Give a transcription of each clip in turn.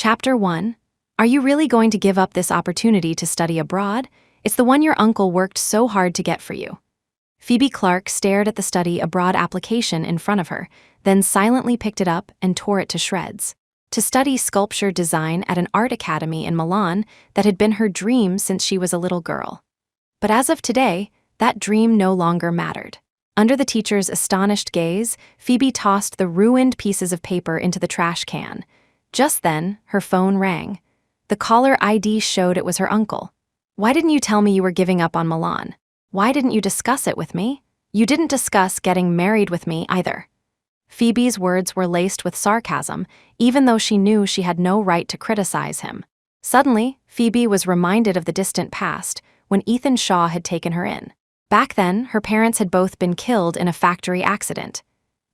Chapter 1. Are you really going to give up this opportunity to study abroad? It's the one your uncle worked so hard to get for you. Phoebe Clark stared at the study abroad application in front of her, then silently picked it up and tore it to shreds. To study sculpture design at an art academy in Milan that had been her dream since she was a little girl. But as of today, that dream no longer mattered. Under the teacher's astonished gaze, Phoebe tossed the ruined pieces of paper into the trash can. Just then, her phone rang. The caller ID showed it was her uncle. "Why didn't you tell me you were giving up on Milan? Why didn't you discuss it with me? You didn't discuss getting married with me either." Phoebe's words were laced with sarcasm, even though she knew she had no right to criticize him. Suddenly, Phoebe was reminded of the distant past, when Ethan Shaw had taken her in. Back then, her parents had both been killed in a factory accident.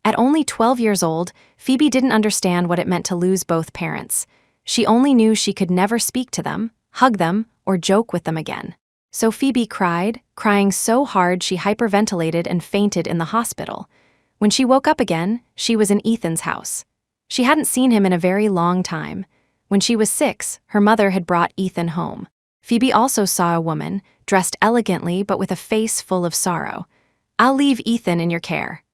At only 12 years old, Phoebe didn't understand what it meant to lose both parents. She only knew she could never speak to them, hug them, or joke with them again. So Phoebe cried, crying so hard she hyperventilated and fainted in the hospital. When she woke up again, she was in Ethan's house. She hadn't seen him in a very long time. When she was 6, her mother had brought Ethan home. Phoebe also saw a woman, dressed elegantly but with a face full of sorrow. "I'll leave Ethan in your care."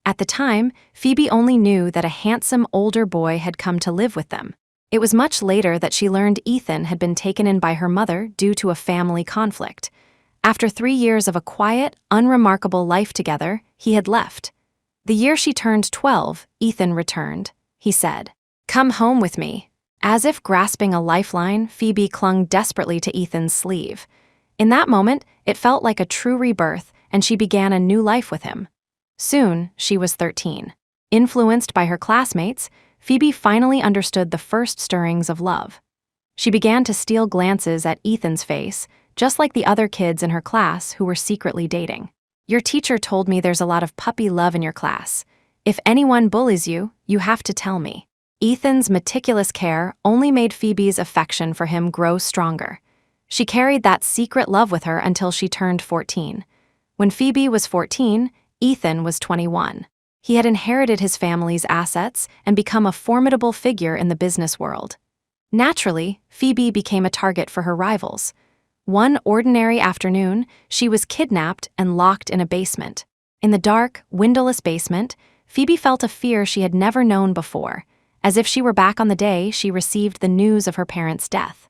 At the time, Phoebe only knew that a handsome older boy had come to live with them. It was much later that she learned Ethan had been taken in by her mother due to a family conflict. After 3 years of a quiet, unremarkable life together, he had left. The year she turned 12, Ethan returned. He said, "Come home with me." As if grasping a lifeline, Phoebe clung desperately to Ethan's sleeve. In that moment, it felt like a true rebirth, and she began a new life with him. Soon, she was 13. Influenced by her classmates, Phoebe finally understood the first stirrings of love. She began to steal glances at Ethan's face, just like the other kids in her class who were secretly dating. "Your teacher told me there's a lot of puppy love in your class. If anyone bullies you, you have to tell me." Ethan's meticulous care only made Phoebe's affection for him grow stronger. She carried that secret love with her until she turned 14. When Phoebe was 14, Ethan was 21. He had inherited his family's assets and become a formidable figure in the business world. Naturally, Phoebe became a target for her rivals. One ordinary afternoon, she was kidnapped and locked in a basement. In the dark, windowless basement, Phoebe felt a fear she had never known before, as if she were back on the day she received the news of her parents' death.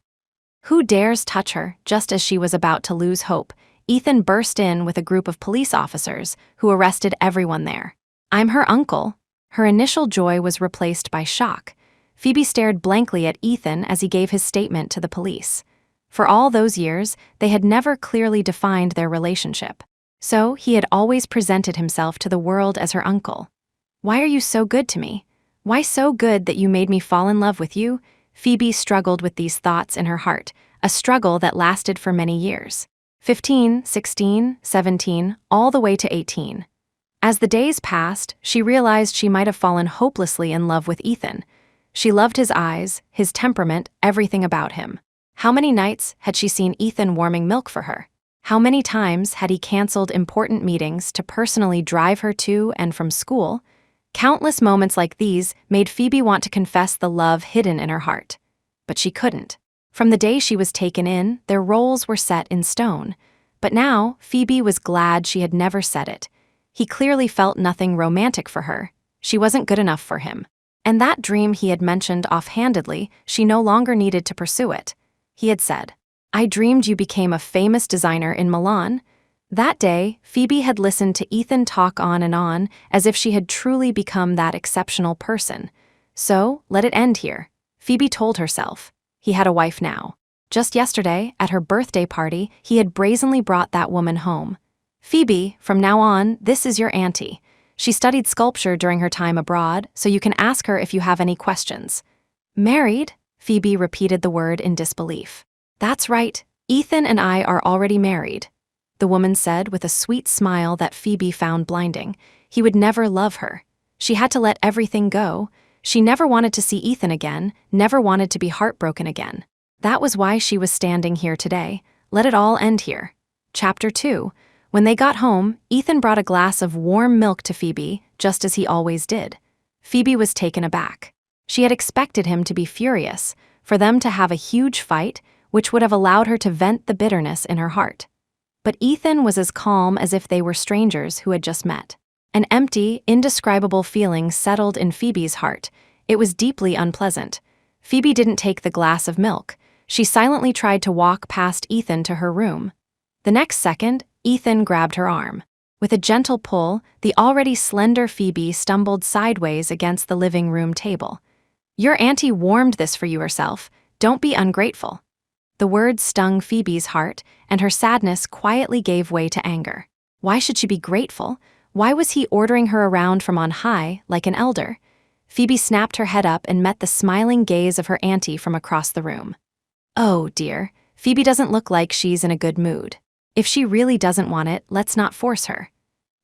Who dares touch her? Just as she was about to lose hope, Ethan burst in with a group of police officers who arrested everyone there. "I'm her uncle." Her initial joy was replaced by shock. Phoebe stared blankly at Ethan as he gave his statement to the police. For all those years, they had never clearly defined their relationship. So he had always presented himself to the world as her uncle. "Why are you so good to me? Why so good that you made me fall in love with you?" Phoebe struggled with these thoughts in her heart, a struggle that lasted for many years. 15, 16, 17, all the way to 18. As the days passed, she realized she might have fallen hopelessly in love with Ethan. She loved his eyes, his temperament, everything about him. How many nights had she seen Ethan warming milk for her? How many times had he canceled important meetings to personally drive her to and from school? Countless moments like these made Phoebe want to confess the love hidden in her heart. But she couldn't. From the day she was taken in, their roles were set in stone. But now, Phoebe was glad she had never said it. He clearly felt nothing romantic for her. She wasn't good enough for him. And that dream he had mentioned offhandedly, she no longer needed to pursue it. He had said, "I dreamed you became a famous designer in Milan." That day, Phoebe had listened to Ethan talk on, as if she had truly become that exceptional person. So, let it end here. Phoebe told herself. He had a wife now. Just yesterday, at her birthday party, he had brazenly brought that woman home. "Phoebe, from now on, this is your auntie. She studied sculpture during her time abroad, so you can ask her if you have any questions." "Married?" Phoebe repeated the word in disbelief. "That's right. Ethan and I are already married," the woman said with a sweet smile that Phoebe found blinding. He would never love her. She had to let everything go. She never wanted to see Ethan again, never wanted to be heartbroken again. That was why she was standing here today. Let it all end here. Chapter 2. When they got home, Ethan brought a glass of warm milk to Phoebe, just as he always did. Phoebe was taken aback. She had expected him to be furious. for them to have a huge fight, which would have allowed her to vent the bitterness in her heart. But Ethan was as calm as if they were strangers who had just met. An empty, indescribable feeling settled in Phoebe's heart. It was deeply unpleasant. Phoebe didn't take the glass of milk. She silently tried to walk past Ethan to her room. The next second, Ethan grabbed her arm. With a gentle pull, the already slender Phoebe stumbled sideways against the living room table. "Your auntie warmed this for you herself. Don't be ungrateful." The words stung Phoebe's heart, and her sadness quietly gave way to anger. Why should she be grateful? Why was he ordering her around from on high, like an elder? Phoebe snapped her head up and met the smiling gaze of her auntie from across the room. Oh, dear, Phoebe doesn't look like she's in a good mood. If she really doesn't want it, let's not force her.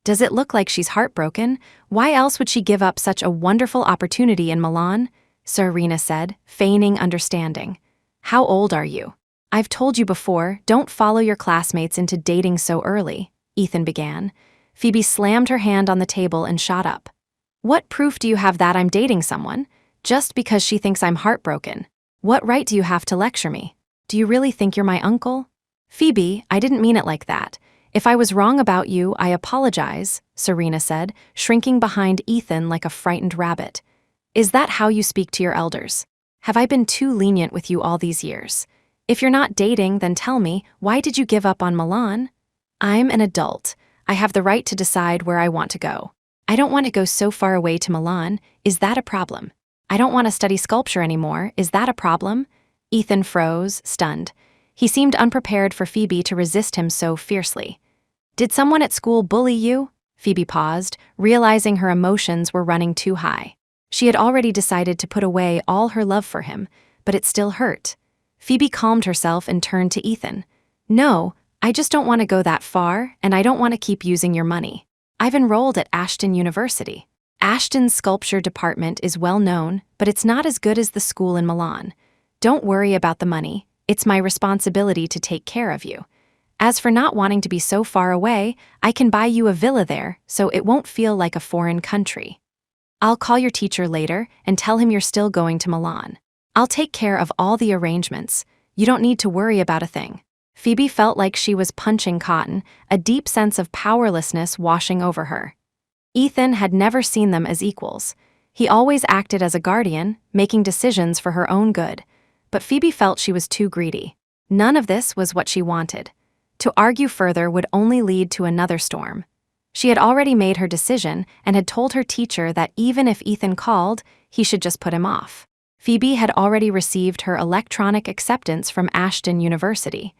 Does it look like she's heartbroken? Why else would she give up such a wonderful opportunity in Milan? Serena said, feigning understanding. How old are you? I've told you before, don't follow your classmates into dating so early, Ethan began. Phoebe slammed her hand on the table and shot up. What proof do you have that I'm dating someone? Just because she thinks I'm heartbroken. What right do you have to lecture me? Do you really think you're my uncle? Phoebe, I didn't mean it like that. If I was wrong about you, I apologize, Serena said, shrinking behind Ethan like a frightened rabbit. Is that how you speak to your elders? Have I been too lenient with you all these years? If you're not dating, then tell me, why did you give up on Milan? I'm an adult. I have the right to decide where I want to go. I don't want to go so far away to Milan. Is that a problem? I don't want to study sculpture anymore. Is that a problem? Ethan froze, stunned. He seemed unprepared for Phoebe to resist him so fiercely. Did someone at school bully you? Phoebe paused, realizing her emotions were running too high. She had already decided to put away all her love for him, but it still hurt. Phoebe calmed herself and turned to Ethan. No, I just don't want to go that far, and I don't want to keep using your money. I've enrolled at Ashton University. Ashton's sculpture department is well known, but it's not as good as the school in Milan. Don't worry about the money. It's my responsibility to take care of you. As for not wanting to be so far away, I can buy you a villa there, so it won't feel like a foreign country. I'll call your teacher later and tell him you're still going to Milan. I'll take care of all the arrangements. You don't need to worry about a thing. Phoebe felt like she was punching cotton, a deep sense of powerlessness washing over her. Ethan had never seen them as equals. He always acted as a guardian, making decisions for her own good. But Phoebe felt she was too greedy. None of this was what she wanted. To argue further would only lead to another storm. She had already made her decision and had told her teacher that even if Ethan called, he should just put him off. Phoebe had already received her electronic acceptance from Ashton University.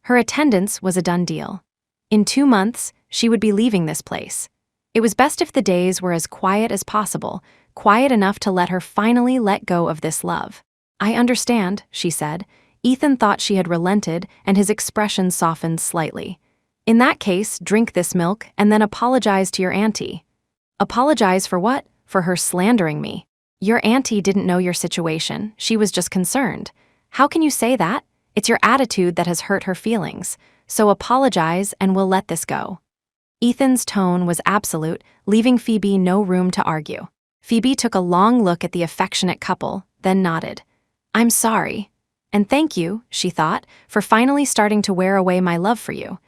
Her attendance was a done deal. In 2 months, she would be leaving this place. It was best if the days were as quiet as possible, quiet enough to let her finally let go of this love. I understand, she said. Ethan thought she had relented, and his expression softened slightly. In that case, drink this milk and then apologize to your auntie. Apologize for what? For her slandering me. Your auntie didn't know your situation. She was just concerned. How can you say that? It's your attitude that has hurt her feelings. So apologize and we'll let this go. Ethan's tone was absolute, leaving Phoebe no room to argue. Phoebe took a long look at the affectionate couple, then nodded. I'm sorry. And thank you, she thought, for finally starting to wear away my love for you.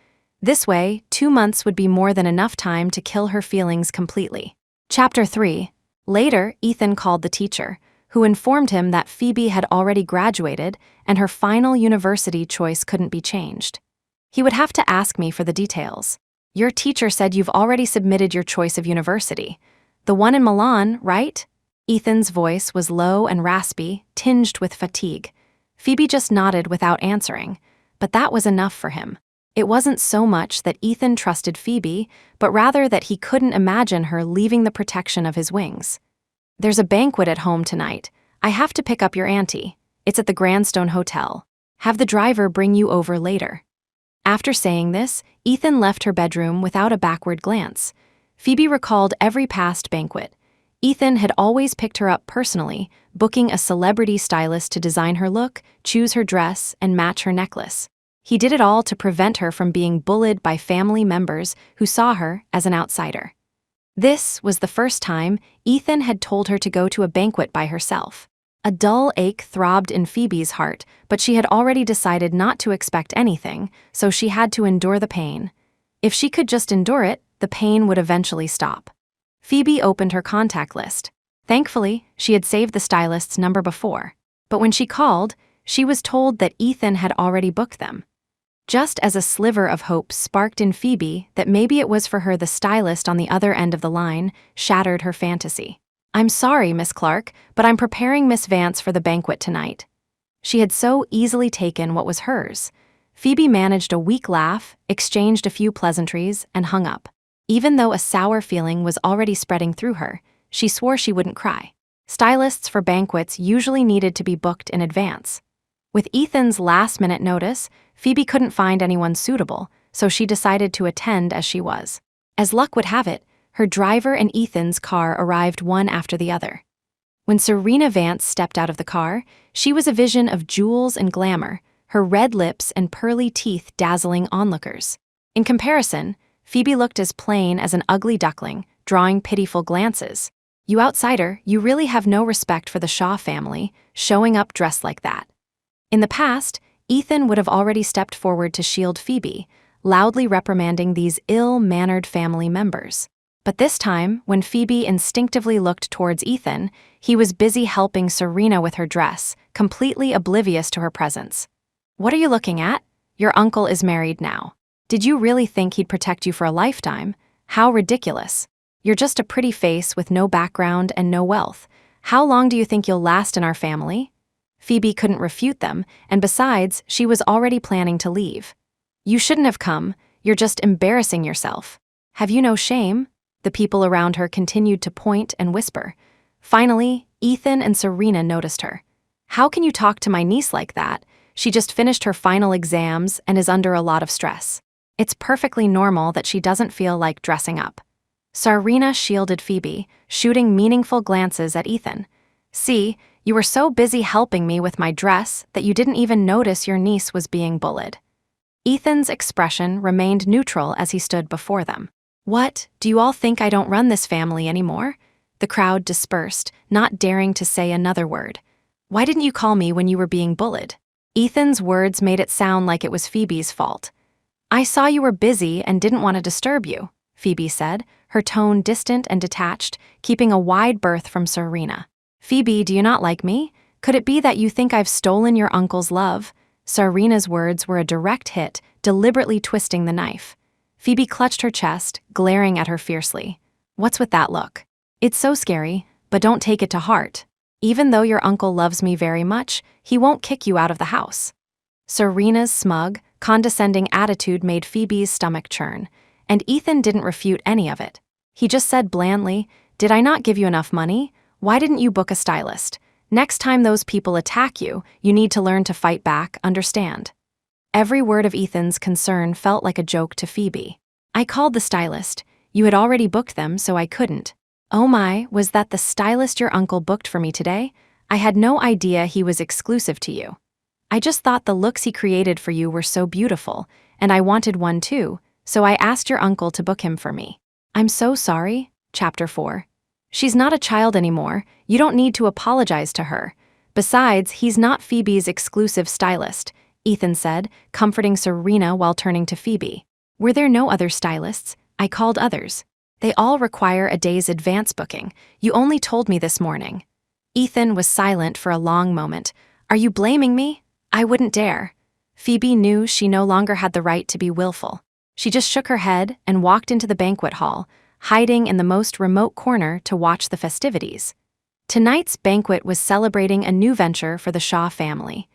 This way, 2 months would be more than enough time to kill her feelings completely. Chapter 3. Later, Ethan called the teacher, who informed him that Phoebe had already graduated and her final university choice couldn't be changed. He would have to ask me for the details. Your teacher said you've already submitted your choice of university. The one in Milan, right? Ethan's voice was low and raspy, tinged with fatigue. Phoebe just nodded without answering, but that was enough for him. It wasn't so much that Ethan trusted Phoebe, but rather that he couldn't imagine her leaving the protection of his wings. There's a banquet at home tonight. I have to pick up your auntie. It's at the Grandstone Hotel. Have the driver bring you over later. After saying this, Ethan left her bedroom without a backward glance. Phoebe recalled every past banquet. Ethan had always picked her up personally, booking a celebrity stylist to design her look, choose her dress, and match her necklace. He did it all to prevent her from being bullied by family members who saw her as an outsider. This was the first time Ethan had told her to go to a banquet by herself. A dull ache throbbed in Phoebe's heart, but she had already decided not to expect anything, so she had to endure the pain. If she could just endure it, the pain would eventually stop. Phoebe opened her contact list. Thankfully, she had saved the stylist's number before. But when she called, she was told that Ethan had already booked them. Just as a sliver of hope sparked in Phoebe that maybe it was for her, the stylist on the other end of the line shattered her fantasy. "I'm sorry, Miss Clark, but I'm preparing Miss Vance for the banquet tonight." She had so easily taken what was hers. Phoebe managed a weak laugh, exchanged a few pleasantries, and hung up. Even though a sour feeling was already spreading through her, she swore she wouldn't cry. Stylists for banquets usually needed to be booked in advance. With Ethan's last-minute notice, Phoebe couldn't find anyone suitable, so she decided to attend as she was. As luck would have it, her driver and Ethan's car arrived one after the other. When Serena Vance stepped out of the car, she was a vision of jewels and glamour, her red lips and pearly teeth dazzling onlookers. In comparison, Phoebe looked as plain as an ugly duckling, drawing pitiful glances. "You outsider, you really have no respect for the Shaw family, showing up dressed like that." In the past, Ethan would have already stepped forward to shield Phoebe, loudly reprimanding these ill-mannered family members. But this time, when Phoebe instinctively looked towards Ethan, he was busy helping Serena with her dress, completely oblivious to her presence. "What are you looking at? Your uncle is married now. Did you really think he'd protect you for a lifetime? How ridiculous. You're just a pretty face with no background and no wealth. How long do you think you'll last in our family?" Phoebe couldn't refute them, and besides, she was already planning to leave. "You shouldn't have come. You're just embarrassing yourself. Have you no shame?" The people around her continued to point and whisper. Finally, Ethan and Serena noticed her. "How can you talk to my niece like that? She just finished her final exams and is under a lot of stress. It's perfectly normal that she doesn't feel like dressing up." Serena shielded Phoebe, shooting meaningful glances at Ethan. "See, you were so busy helping me with my dress that you didn't even notice your niece was being bullied." Ethan's expression remained neutral as he stood before them. "What, do you all think I don't run this family anymore?" The crowd dispersed, not daring to say another word. "Why didn't you call me when you were being bullied?" Ethan's words made it sound like it was Phoebe's fault. "I saw you were busy and didn't want to disturb you," Phoebe said, her tone distant and detached, keeping a wide berth from Serena. "Phoebe, do you not like me? Could it be that you think I've stolen your uncle's love?" Serena's words were a direct hit, deliberately twisting the knife. Phoebe clutched her chest, glaring at her fiercely. "What's with that look? It's so scary, but don't take it to heart. Even though your uncle loves me very much, he won't kick you out of the house." Serena's smug, condescending attitude made Phoebe's stomach churn, and Ethan didn't refute any of it. He just said blandly, "Did I not give you enough money? Why didn't you book a stylist? Next time those people attack you, you need to learn to fight back, understand?" Every word of Ethan's concern felt like a joke to Phoebe. "I called the stylist. You had already booked them, so I couldn't." "Oh my, was that the stylist your uncle booked for me today? I had no idea he was exclusive to you. I just thought the looks he created for you were so beautiful, and I wanted one too, so I asked your uncle to book him for me." "I'm so sorry." Chapter 4. "She's not a child anymore. You don't need to apologize to her. Besides, he's not Phoebe's exclusive stylist," Ethan said, comforting Serena while turning to Phoebe. "Were there no other stylists? I called others. They all require a day's advance booking. You only told me this morning." Ethan was silent for a long moment. "Are you blaming me? I wouldn't dare." Phoebe knew she no longer had the right to be willful. She just shook her head and walked into the banquet hall, hiding in the most remote corner to watch the festivities. Tonight's banquet was celebrating a new venture for the Shaw family.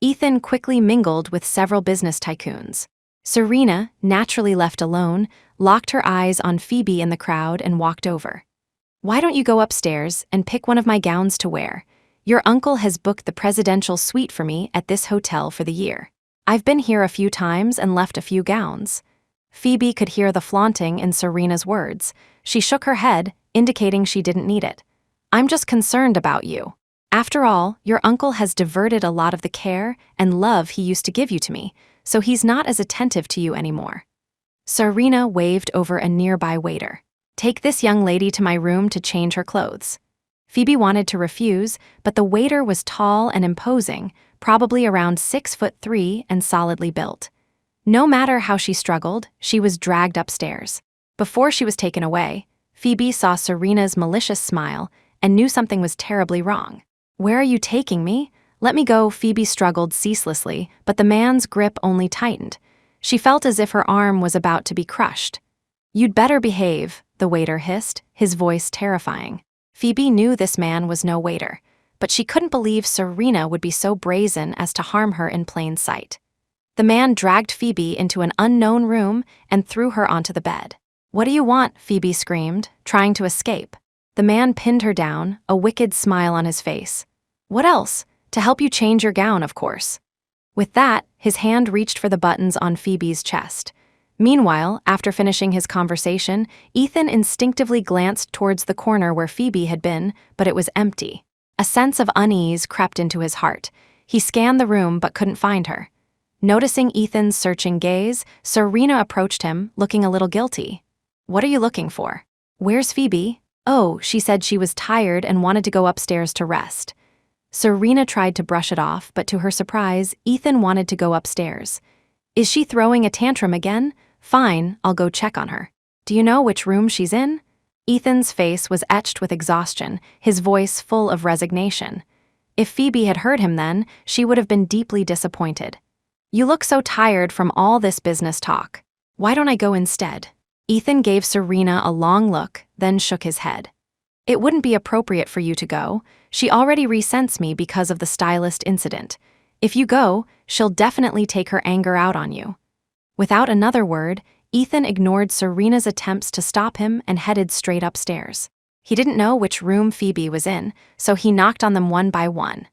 Ethan quickly mingled with several business tycoons. Serena, naturally left alone, locked her eyes on Phoebe in the crowd and walked over. "Why don't you go upstairs and pick one of my gowns to wear? Your uncle has booked the presidential suite for me at this hotel for the year. I've been here a few times and left a few gowns." Phoebe could hear the flaunting in Serena's words. She shook her head, indicating she didn't need it. "I'm just concerned about you. After all, your uncle has diverted a lot of the care and love he used to give you to me, so he's not as attentive to you anymore." Serena waved over a nearby waiter. "Take this young lady to my room to change her clothes." Phoebe wanted to refuse, but the waiter was tall and imposing, probably around 6'3" and solidly built. No matter how she struggled, she was dragged upstairs. Before she was taken away, Phoebe saw Serena's malicious smile and knew something was terribly wrong. "Where are you taking me? Let me go," Phoebe struggled ceaselessly, but the man's grip only tightened. She felt as if her arm was about to be crushed. "You'd better behave," the waiter hissed, his voice terrifying. Phoebe knew this man was no waiter, but she couldn't believe Serena would be so brazen as to harm her in plain sight. The man dragged Phoebe into an unknown room and threw her onto the bed. "What do you want?" Phoebe screamed, trying to escape. The man pinned her down, a wicked smile on his face. "What else? To help you change your gown, of course." With that, his hand reached for the buttons on Phoebe's chest. Meanwhile, after finishing his conversation, Ethan instinctively glanced towards the corner where Phoebe had been, but it was empty. A sense of unease crept into his heart. He scanned the room but couldn't find her. Noticing Ethan's searching gaze, Serena approached him, looking a little guilty. "What are you looking for?" "Where's Phoebe?" "Oh, she said she was tired and wanted to go upstairs to rest." Serena tried to brush it off, but to her surprise, Ethan wanted to go upstairs. "Is she throwing a tantrum again? Fine, I'll go check on her." "Do you know which room she's in?" Ethan's face was etched with exhaustion, his voice full of resignation. If Phoebe had heard him then, she would have been deeply disappointed. "You look so tired from all this business talk. Why don't I go instead?" Ethan gave Serena a long look, then shook his head. "It wouldn't be appropriate for you to go. She already resents me because of the stylist incident. If you go, she'll definitely take her anger out on you." Without another word, Ethan ignored Serena's attempts to stop him and headed straight upstairs. He didn't know which room Phoebe was in, so he knocked on them one by one.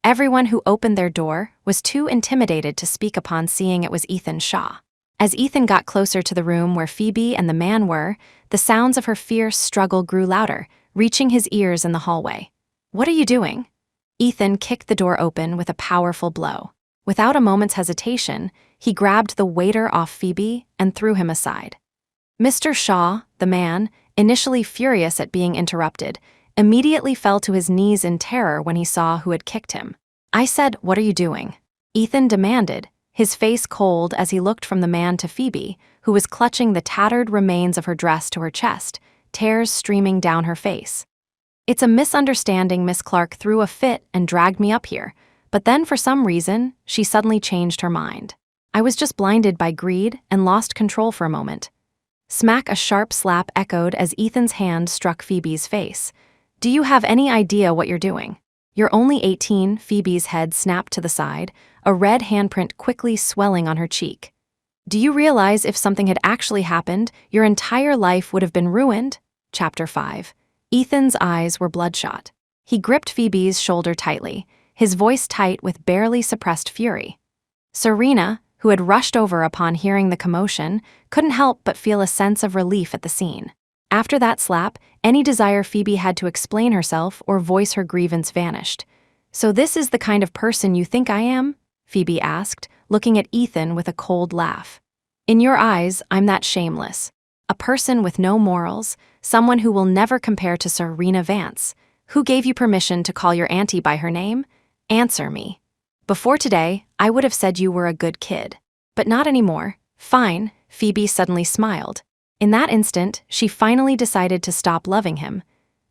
Everyone who opened their door was too intimidated to speak upon seeing it was Ethan Shaw. As Ethan got closer to the room where Phoebe and the man were, the sounds of her fierce struggle grew louder, reaching his ears in the hallway. "What are you doing?" Ethan kicked the door open with a powerful blow. Without a moment's hesitation, he grabbed the waiter off Phoebe and threw him aside. Mr. Shaw, the man, initially furious at being interrupted, immediately fell to his knees in terror when he saw who had kicked him. "I said, what are you doing?" Ethan demanded, his face cold as he looked from the man to Phoebe, who was clutching the tattered remains of her dress to her chest, tears streaming down her face. "It's a misunderstanding. Miss Clark threw a fit and dragged me up here, but then for some reason, she suddenly changed her mind. I was just blinded by greed and lost control for a moment." Smack! A sharp slap echoed as Ethan's hand struck Phoebe's face. "Do you have any idea what you're doing? You're only 18, Phoebe's head snapped to the side, a red handprint quickly swelling on her cheek. "Do you realize if something had actually happened, your entire life would have been ruined?" Chapter 5. Ethan's eyes were bloodshot. He gripped Phoebe's shoulder tightly, his voice tight with barely suppressed fury. Serena, who had rushed over upon hearing the commotion, couldn't help but feel a sense of relief at the scene. After that slap, any desire Phoebe had to explain herself or voice her grievance vanished. "So this is the kind of person you think I am?" Phoebe asked, looking at Ethan with a cold laugh. "In your eyes, I'm that shameless. A person with no morals, someone who will never compare to Serena Vance. Who gave you permission to call your auntie by her name? Answer me. Before today, I would have said you were a good kid. But not anymore." "Fine," Phoebe suddenly smiled. In that instant, she finally decided to stop loving him.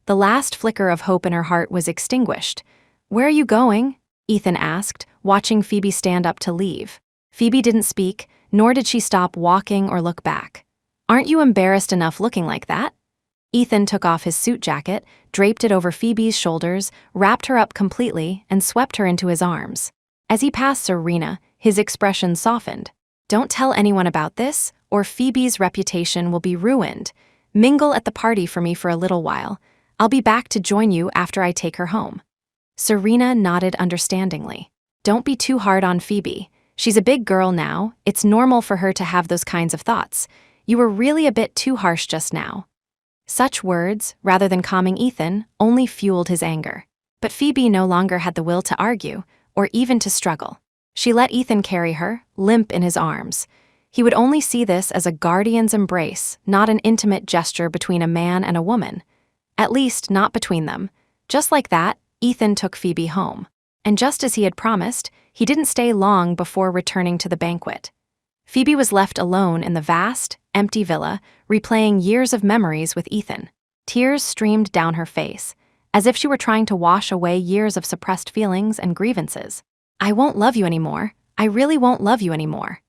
The last flicker of hope in her heart was extinguished. "Where are you going?" Ethan asked, watching Phoebe stand up to leave. Phoebe didn't speak, nor did she stop walking or look back. "Aren't you embarrassed enough looking like that?" Ethan took off his suit jacket, draped it over Phoebe's shoulders, wrapped her up completely, and swept her into his arms. As he passed Serena, his expression softened. "Don't tell anyone about this, or Phoebe's reputation will be ruined. Mingle at the party for me for a little while. I'll be back to join you after I take her home." Serena nodded understandingly. "Don't be too hard on Phoebe. She's a big girl now. It's normal for her to have those kinds of thoughts. You were really a bit too harsh just now." Such words, rather than calming Ethan, only fueled his anger. But Phoebe no longer had the will to argue, or even to struggle. She let Ethan carry her, limp in his arms. He would only see this as a guardian's embrace, not an intimate gesture between a man and a woman. At least, not between them. Just like that, Ethan took Phoebe home. And just as he had promised, he didn't stay long before returning to the banquet. Phoebe was left alone in the vast, empty villa, replaying years of memories with Ethan. Tears streamed down her face, as if she were trying to wash away years of suppressed feelings and grievances. "I won't love you anymore. I really won't love you anymore."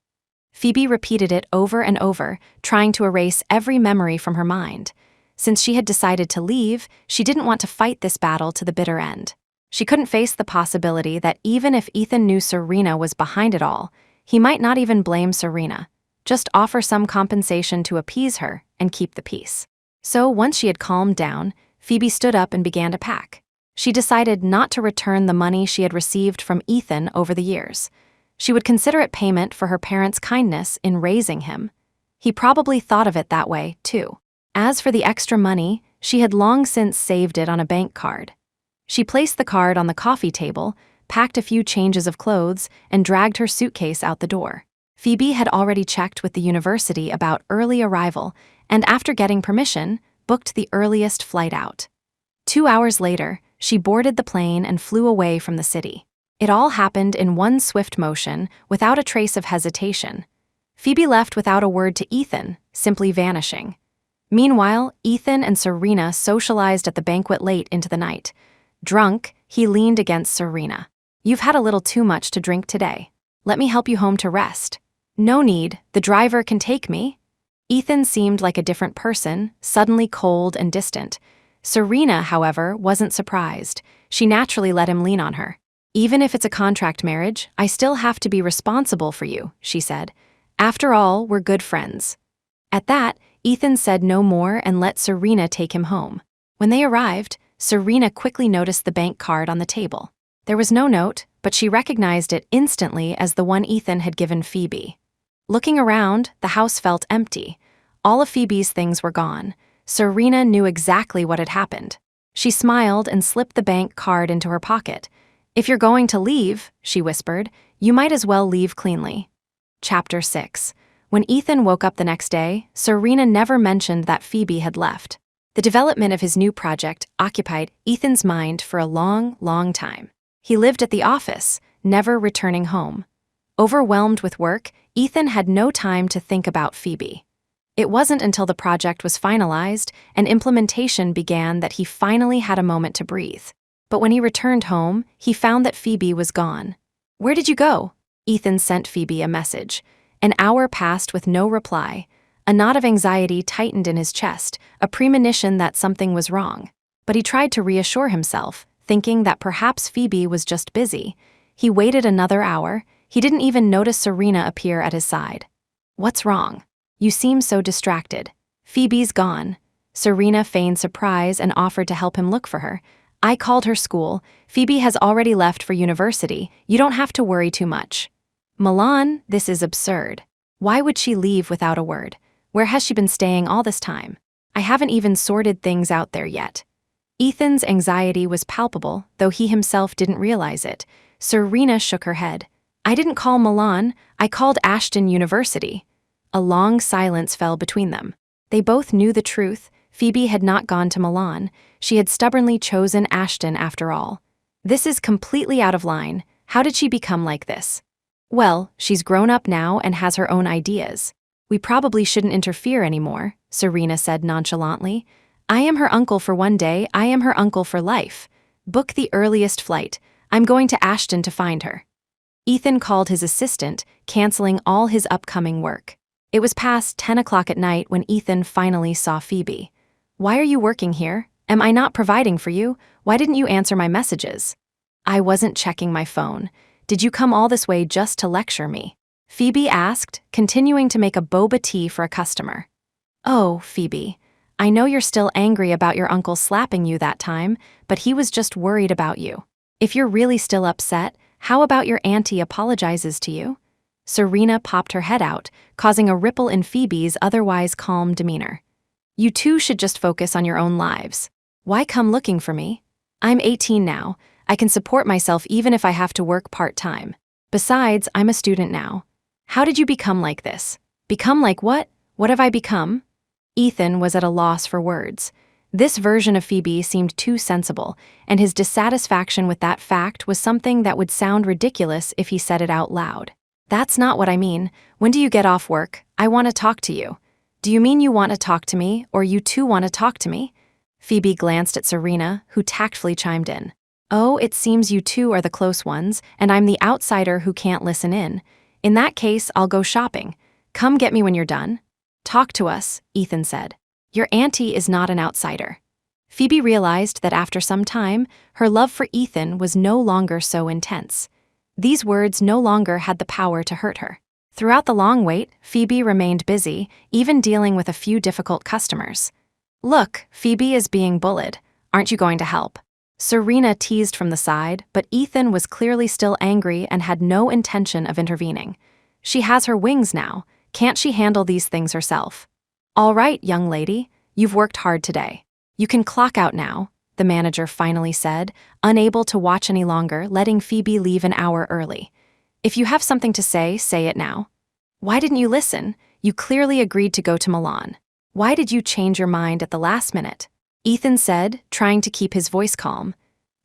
Phoebe repeated it over and over, trying to erase every memory from her mind. Since she had decided to leave, she didn't want to fight this battle to the bitter end. She couldn't face the possibility that even if Ethan knew Serena was behind it all, he might not even blame Serena, just offer some compensation to appease her and keep the peace. So once she had calmed down, Phoebe stood up and began to pack. She decided not to return the money she had received from Ethan over the years. She would consider it payment for her parents' kindness in raising him. He probably thought of it that way, too. As for the extra money, she had long since saved it on a bank card. She placed the card on the coffee table, packed a few changes of clothes, and dragged her suitcase out the door. Phoebe had already checked with the university about early arrival, and after getting permission, booked the earliest flight out. 2 hours later, she boarded the plane and flew away from the city. It all happened in one swift motion, without a trace of hesitation. Phoebe left without a word to Ethan, simply vanishing. Meanwhile, Ethan and Serena socialized at the banquet late into the night. Drunk, he leaned against Serena. "You've had a little too much to drink today. Let me help you home to rest." "No need, the driver can take me." Ethan seemed like a different person, suddenly cold and distant. Serena, however, wasn't surprised. She naturally let him lean on her. "Even if it's a contract marriage, I still have to be responsible for you," she said. "After all, we're good friends." At that, Ethan said no more and let Serena take him home. When they arrived, Serena quickly noticed the bank card on the table. There was no note, but she recognized it instantly as the one Ethan had given Phoebe. Looking around, the house felt empty. All of Phoebe's things were gone. Serena knew exactly what had happened. She smiled and slipped the bank card into her pocket. "If you're going to leave," she whispered, "you might as well leave cleanly." Chapter 6. When Ethan woke up the next day, Serena never mentioned that Phoebe had left. The development of his new project occupied Ethan's mind for a long, long time. He lived at the office, never returning home. Overwhelmed with work, Ethan had no time to think about Phoebe. It wasn't until the project was finalized and implementation began that he finally had a moment to breathe. But when he returned home, he found that Phoebe was gone. "Where did you go?" Ethan sent Phoebe a message. An hour passed with no reply. A knot of anxiety tightened in his chest, a premonition that something was wrong. But he tried to reassure himself, thinking that perhaps Phoebe was just busy. He waited another hour. He didn't even notice Serena appear at his side. "What's wrong? You seem so distracted." "Phoebe's gone." Serena feigned surprise and offered to help him look for her. "I called her school. Phoebe has already left for university. You don't have to worry too much." "Milan, this is absurd. Why would she leave without a word? Where has she been staying all this time? I haven't even sorted things out there yet." Ethan's anxiety was palpable, though he himself didn't realize it. Serena shook her head. "I didn't call Milan, I called Ashton University." A long silence fell between them. They both knew the truth. Phoebe had not gone to Milan. She had stubbornly chosen Ashton after all. "This is completely out of line. How did she become like this?" "Well, she's grown up now and has her own ideas. We probably shouldn't interfere anymore," Serena said nonchalantly. "I am her uncle for one day, I am her uncle for life. Book the earliest flight. I'm going to Ashton to find her." Ethan called his assistant, canceling all his upcoming work. It was past 10 o'clock at night when Ethan finally saw Phoebe. "Why are you working here? Am I not providing for you? Why didn't you answer my messages?" "I wasn't checking my phone. Did you come all this way just to lecture me?" Phoebe asked, continuing to make a boba tea for a customer. "Oh, Phoebe, I know you're still angry about your uncle slapping you that time, but he was just worried about you. If you're really still upset, how about your auntie apologizes to you?" Serena popped her head out, causing a ripple in Phoebe's otherwise calm demeanor. "You two should just focus on your own lives. Why come looking for me? I'm 18 now. I can support myself even if I have to work part-time. Besides, I'm a student now. How did you become like this?" "Become like what? What have I become?" Ethan was at a loss for words. This version of Phoebe seemed too sensible, and his dissatisfaction with that fact was something that would sound ridiculous if he said it out loud. That's not what I mean. When do you get off work? I want to talk to you. Do you mean you want to talk to me, or you too want to talk to me? Phoebe glanced at Serena, who tactfully chimed in. Oh, it seems you two are the close ones, and I'm the outsider who can't listen in. In that case, I'll go shopping. Come get me when you're done. Talk to us, Ethan said. Your auntie is not an outsider. Phoebe realized that after some time, her love for Ethan was no longer so intense. These words no longer had the power to hurt her. Throughout the long wait, Phoebe remained busy, even dealing with a few difficult customers. Look, Phoebe is being bullied. Aren't you going to help? Serena teased from the side, but Ethan was clearly still angry and had no intention of intervening. She has her wings now. Can't she handle these things herself? All right, young lady, you've worked hard today. You can clock out now, the manager finally said, unable to watch any longer, letting Phoebe leave an hour early. If you have something to say it now. Why didn't you listen? You clearly agreed to go to Milan. Why did you change your mind at the last minute? Ethan said, trying to keep his voice calm.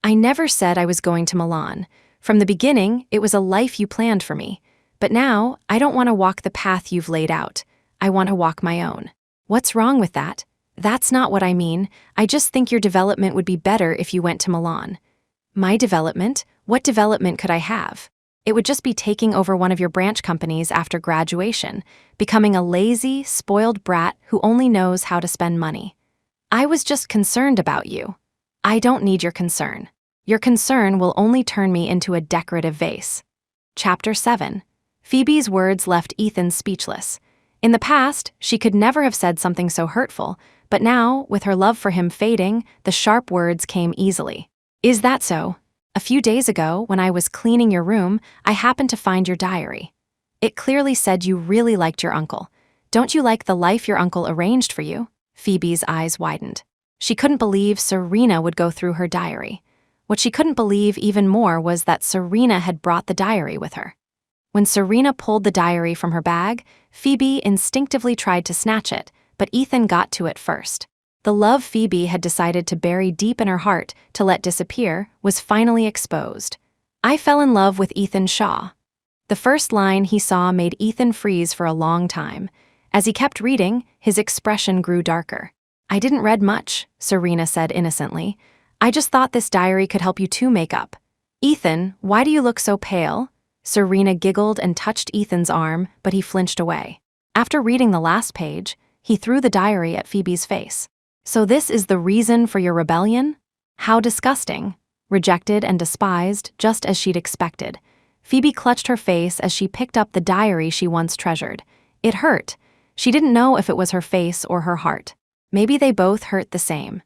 I never said I was going to Milan. From the beginning, it was a life you planned for me. But now, I don't want to walk the path you've laid out. I want to walk my own. What's wrong with that? That's not what I mean. I just think your development would be better if you went to Milan. My development? What development could I have? It would just be taking over one of your branch companies after graduation, becoming a lazy, spoiled brat who only knows how to spend money. I was just concerned about you. I don't need your concern. Your concern will only turn me into a decorative vase. Chapter 7. Phoebe's words left Ethan speechless. In the past, she could never have said something so hurtful, but now, with her love for him fading, the sharp words came easily. Is that so? A few days ago, when I was cleaning your room, I happened to find your diary. It clearly said you really liked your uncle. Don't you like the life your uncle arranged for you? Phoebe's eyes widened. She couldn't believe Serena would go through her diary. What she couldn't believe even more was that Serena had brought the diary with her. When Serena pulled the diary from her bag, Phoebe instinctively tried to snatch it, but Ethan got to it first. The love Phoebe had decided to bury deep in her heart to let disappear was finally exposed. I fell in love with Ethan Shaw. The first line he saw made Ethan freeze for a long time. As he kept reading, his expression grew darker. I didn't read much, Serena said innocently. I just thought this diary could help you two make up. Ethan, why do you look so pale? Serena giggled and touched Ethan's arm, but he flinched away. After reading the last page, he threw the diary at Phoebe's face. So this is the reason for your rebellion? How disgusting. Rejected and despised, just as she'd expected. Phoebe clutched her face as she picked up the diary she once treasured. It hurt. She didn't know if it was her face or her heart. Maybe they both hurt the same.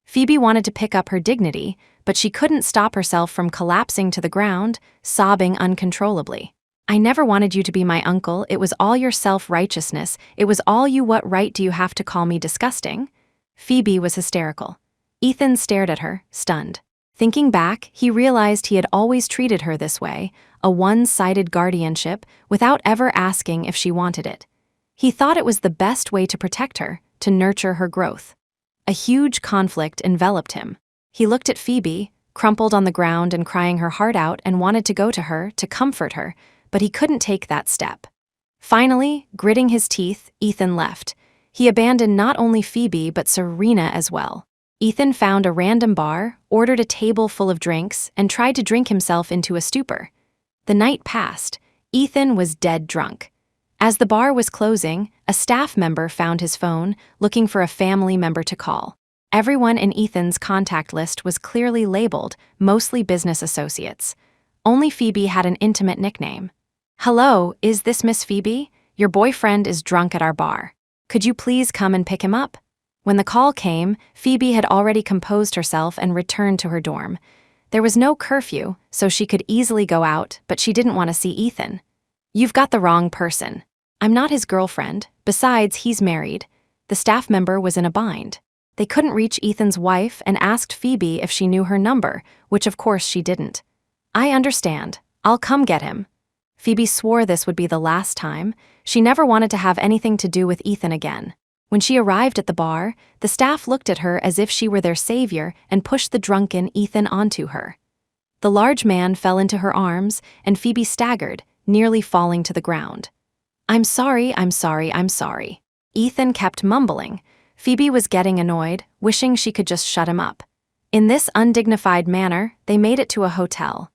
Phoebe wanted to pick up her dignity, but she couldn't stop herself from collapsing to the ground, sobbing uncontrollably. I never wanted you to be my uncle. It was all your self-righteousness. It was all you. What right do you have to call me disgusting? Phoebe was hysterical. Ethan stared at her, stunned. Thinking back, he realized he had always treated her this way, a one-sided guardianship, without ever asking if she wanted it. He thought it was the best way to protect her, to nurture her growth. A huge conflict enveloped him. He looked at Phoebe, crumpled on the ground and crying her heart out, and wanted to go to her, to comfort her, but he couldn't take that step. Finally, gritting his teeth, Ethan left. He abandoned not only Phoebe but Serena as well. Ethan found a random bar, ordered a table full of drinks, and tried to drink himself into a stupor. The night passed. Ethan was dead drunk. As the bar was closing, a staff member found his phone, looking for a family member to call. Everyone in Ethan's contact list was clearly labeled, mostly business associates. Only Phoebe had an intimate nickname. Hello, is this Miss Phoebe? Your boyfriend is drunk at our bar. Could you please come and pick him up? When the call came, Phoebe had already composed herself and returned to her dorm. There was no curfew, so she could easily go out, but she didn't want to see Ethan. You've got the wrong person. I'm not his girlfriend. Besides, he's married. The staff member was in a bind. They couldn't reach Ethan's wife and asked Phoebe if she knew her number, which of course she didn't. I understand. I'll come get him. Phoebe swore this would be the last time. She never wanted to have anything to do with Ethan again. When she arrived at the bar, the staff looked at her as if she were their savior and pushed the drunken Ethan onto her. The large man fell into her arms, and Phoebe staggered, nearly falling to the ground. "I'm sorry, I'm sorry, I'm sorry." Ethan kept mumbling. Phoebe was getting annoyed, wishing she could just shut him up. In this undignified manner, they made it to a hotel.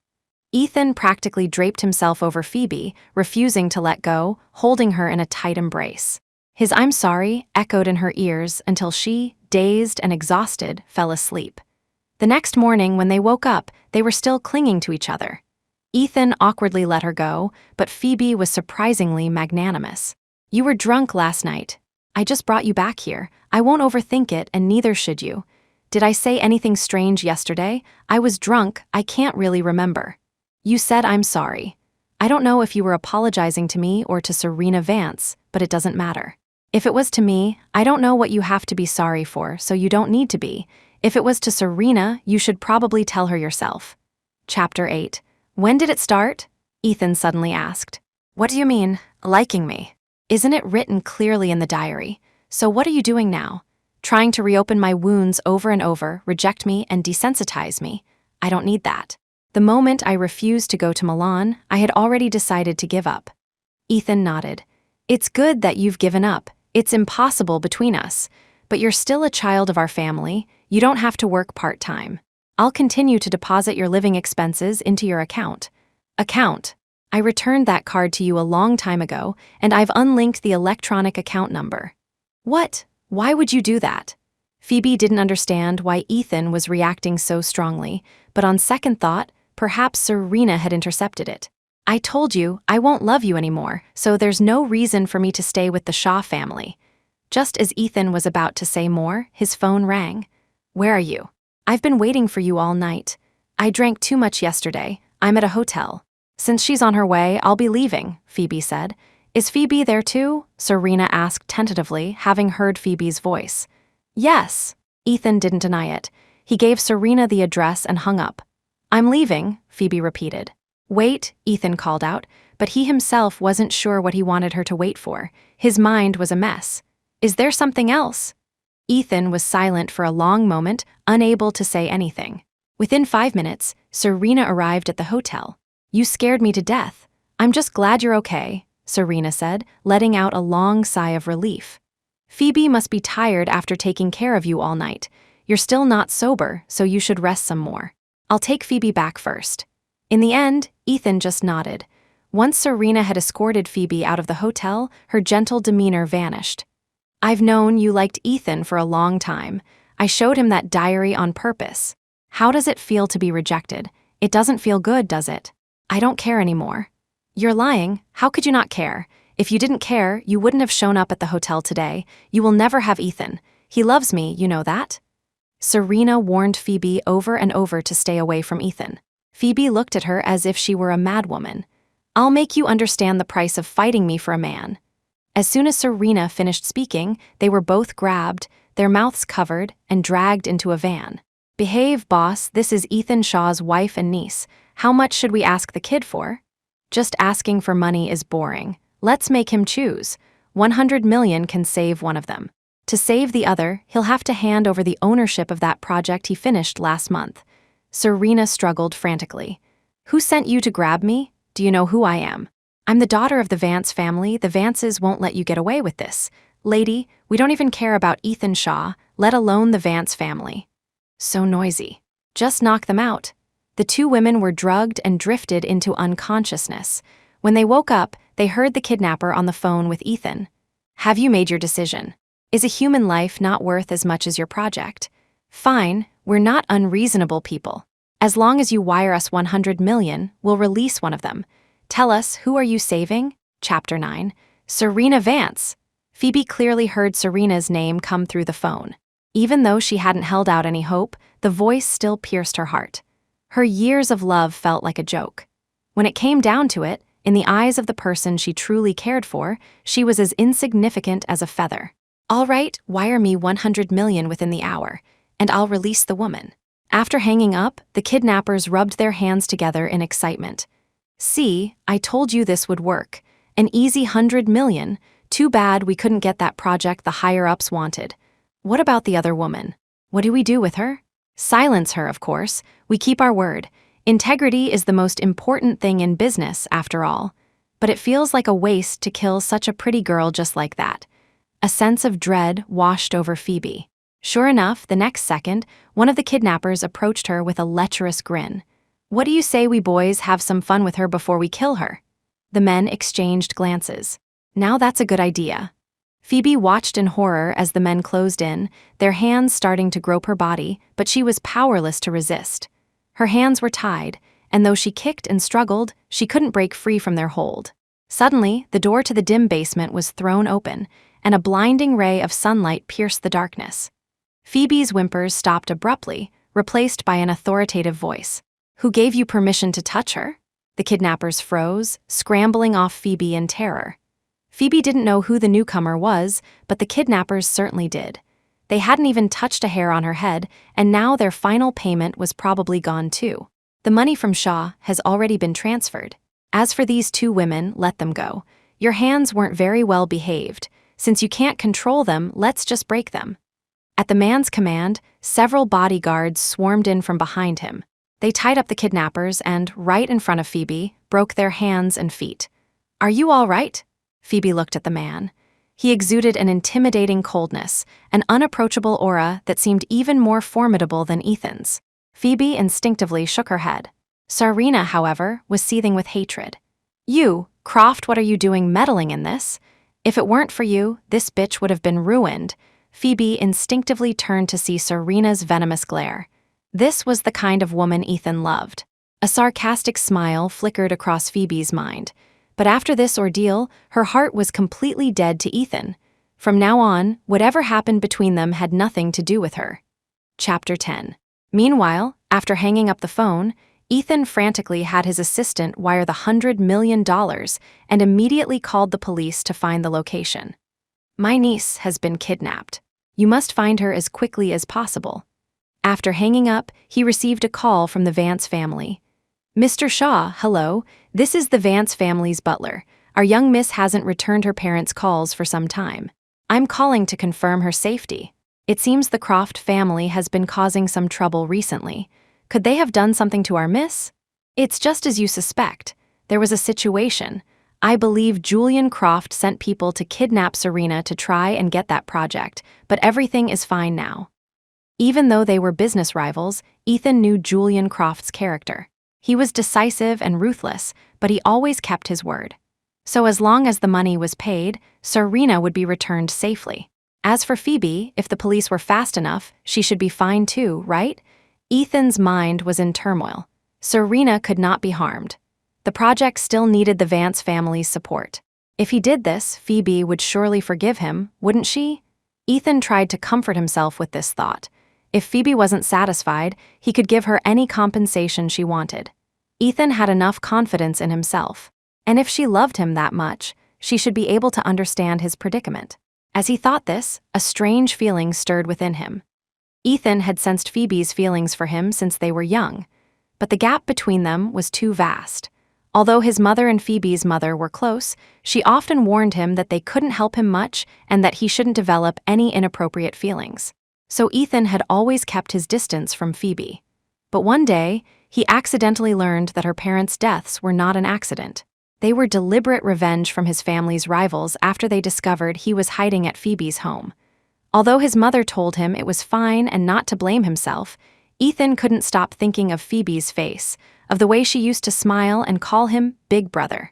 Ethan practically draped himself over Phoebe, refusing to let go, holding her in a tight embrace. His "I'm sorry" echoed in her ears until she, dazed and exhausted, fell asleep. The next morning, when they woke up, they were still clinging to each other. Ethan awkwardly let her go, but Phoebe was surprisingly magnanimous. "You were drunk last night. I just brought you back here. I won't overthink it, and neither should you. Did I say anything strange yesterday? I was drunk, I can't really remember. You said I'm sorry. I don't know if you were apologizing to me or to Serena Vance, but it doesn't matter. If it was to me, I don't know what you have to be sorry for, so you don't need to be. If it was to Serena, you should probably tell her yourself." Chapter 8. When did it start? Ethan suddenly asked. "What do you mean, liking me? Isn't it written clearly in the diary? So what are you doing now? Trying to reopen my wounds over and over, reject me, and desensitize me? I don't need that. The moment I refused to go to Milan, I had already decided to give up." Ethan nodded. "It's good that you've given up. It's impossible between us. But you're still a child of our family. You don't have to work part-time. I'll continue to deposit your living expenses into your account." "Account? I returned that card to you a long time ago, and I've unlinked the electronic account number." "What? Why would you do that?" Phoebe didn't understand why Ethan was reacting so strongly, but on second thought, perhaps Serena had intercepted it. "I told you, I won't love you anymore, so there's no reason for me to stay with the Shaw family." Just as Ethan was about to say more, his phone rang. "Where are you?" "I've been waiting for you all night. I drank too much yesterday. I'm at a hotel." "Since she's on her way, I'll be leaving," Phoebe said. "Is Phoebe there too?" Serena asked tentatively, having heard Phoebe's voice. "Yes." Ethan didn't deny it. He gave Serena the address and hung up. "I'm leaving," Phoebe repeated. "Wait," Ethan called out, but he himself wasn't sure what he wanted her to wait for. His mind was a mess. "Is there something else?" Ethan was silent for a long moment, unable to say anything. Within 5 minutes, Serena arrived at the hotel. "You scared me to death. I'm just glad you're okay," Serena said, letting out a long sigh of relief. "Phoebe must be tired after taking care of you all night. You're still not sober, so you should rest some more. I'll take Phoebe back first." In the end, Ethan just nodded. Once Serena had escorted Phoebe out of the hotel, her gentle demeanor vanished. "I've known you liked Ethan for a long time. I showed him that diary on purpose. How does it feel to be rejected? It doesn't feel good, does it?" "I don't care anymore." "You're lying. How could you not care? If you didn't care, you wouldn't have shown up at the hotel today. You will never have Ethan. He loves me, you know that?" Serena warned Phoebe over and over to stay away from Ethan. Phoebe looked at her as if she were a madwoman. "I'll make you understand the price of fighting me for a man." As soon as Serena finished speaking, they were both grabbed, their mouths covered, and dragged into a van. "Behave, boss. This is Ethan Shaw's wife and niece. How much should we ask the kid for?" "Just asking for money is boring. Let's make him choose. 100 million can save one of them. To save the other, he'll have to hand over the ownership of that project he finished last month." Serena struggled frantically. "Who sent you to grab me? Do you know who I am? I'm the daughter of the Vance family. The Vances won't let you get away with this. Lady, we don't even care about Ethan Shaw, let alone the Vance family." "So noisy. Just knock them out." The two women were drugged and drifted into unconsciousness. When they woke up, they heard the kidnapper on the phone with Ethan. "Have you made your decision? Is a human life not worth as much as your project? Fine, we're not unreasonable people. As long as you wire us 100 million, we'll release one of them. Tell us, who are you saving?" Chapter 9. Serena Vance. Phoebe clearly heard Serena's name come through the phone. Even though she hadn't held out any hope, the voice still pierced her heart. Her years of love felt like a joke. When it came down to it, in the eyes of the person she truly cared for, she was as insignificant as a feather. "All right, wire me 100 million within the hour, and I'll release the woman." After hanging up, the kidnappers rubbed their hands together in excitement. "See, I told you this would work. An easy 100 million. Too bad we couldn't get that project the higher-ups wanted. What about the other woman? What do we do with her? Silence her, of course. We keep our word. Integrity is the most important thing in business, after all. But it feels like a waste to kill such a pretty girl just like that. A sense of dread washed over Phoebe. Sure enough, the next second, one of the kidnappers approached her with a lecherous grin. What do you say we boys have some fun with her before we kill her? The men exchanged glances. Now that's a good idea. Phoebe watched in horror as the men closed in, their hands starting to grope her body, but she was powerless to resist. Her hands were tied, and though she kicked and struggled, she couldn't break free from their hold. Suddenly, the door to the dim basement was thrown open, and a blinding ray of sunlight pierced the darkness. Phoebe's whimpers stopped abruptly, replaced by an authoritative voice. Who gave you permission to touch her? The kidnappers froze, scrambling off Phoebe in terror. Phoebe didn't know who the newcomer was, but the kidnappers certainly did. They hadn't even touched a hair on her head, and now their final payment was probably gone too. The money from Shaw has already been transferred. As for these two women, let them go. Your hands weren't very well behaved. Since you can't control them, let's just break them. At the man's command, several bodyguards swarmed in from behind him. They tied up the kidnappers and, right in front of Phoebe, broke their hands and feet. Are you all right? Phoebe looked at the man. He exuded an intimidating coldness, an unapproachable aura that seemed even more formidable than Ethan's. Phoebe instinctively shook her head. Sarina, however, was seething with hatred. You, Croft, what are you doing meddling in this? If it weren't for you, this bitch would have been ruined. Phoebe instinctively turned to see Sarina's venomous glare. This was the kind of woman Ethan loved. A sarcastic smile flickered across Phoebe's mind. But after this ordeal, her heart was completely dead to Ethan. From now on, whatever happened between them had nothing to do with her. Chapter 10. Meanwhile, after hanging up the phone, Ethan frantically had his assistant wire the $100 million and immediately called the police to find the location. My niece has been kidnapped. You must find her as quickly as possible. After hanging up, he received a call from the Vance family. Mr. Shaw, hello, this is the Vance family's butler. Our young miss hasn't returned her parents' calls for some time. I'm calling to confirm her safety. It seems the Croft family has been causing some trouble recently. Could they have done something to our miss? It's just as you suspect. There was a situation. I believe Julian Croft sent people to kidnap Serena to try and get that project, but everything is fine now. Even though they were business rivals, Ethan knew Julian Croft's character. He was decisive and ruthless, but he always kept his word. So as long as the money was paid, Serena would be returned safely. As for Phoebe, if the police were fast enough, she should be fine too, right? Ethan's mind was in turmoil. Serena could not be harmed. The project still needed the Vance family's support. If he did this, Phoebe would surely forgive him, wouldn't she? Ethan tried to comfort himself with this thought. If Phoebe wasn't satisfied, he could give her any compensation she wanted. Ethan had enough confidence in himself. And if she loved him that much, she should be able to understand his predicament. As he thought this, a strange feeling stirred within him. Ethan had sensed Phoebe's feelings for him since they were young, but the gap between them was too vast. Although his mother and Phoebe's mother were close, she often warned him that they couldn't help him much and that he shouldn't develop any inappropriate feelings. So Ethan had always kept his distance from Phoebe. But one day, he accidentally learned that her parents' deaths were not an accident. They were deliberate revenge from his family's rivals after they discovered he was hiding at Phoebe's home. Although his mother told him it was fine and not to blame himself, Ethan couldn't stop thinking of Phoebe's face, of the way she used to smile and call him Big Brother.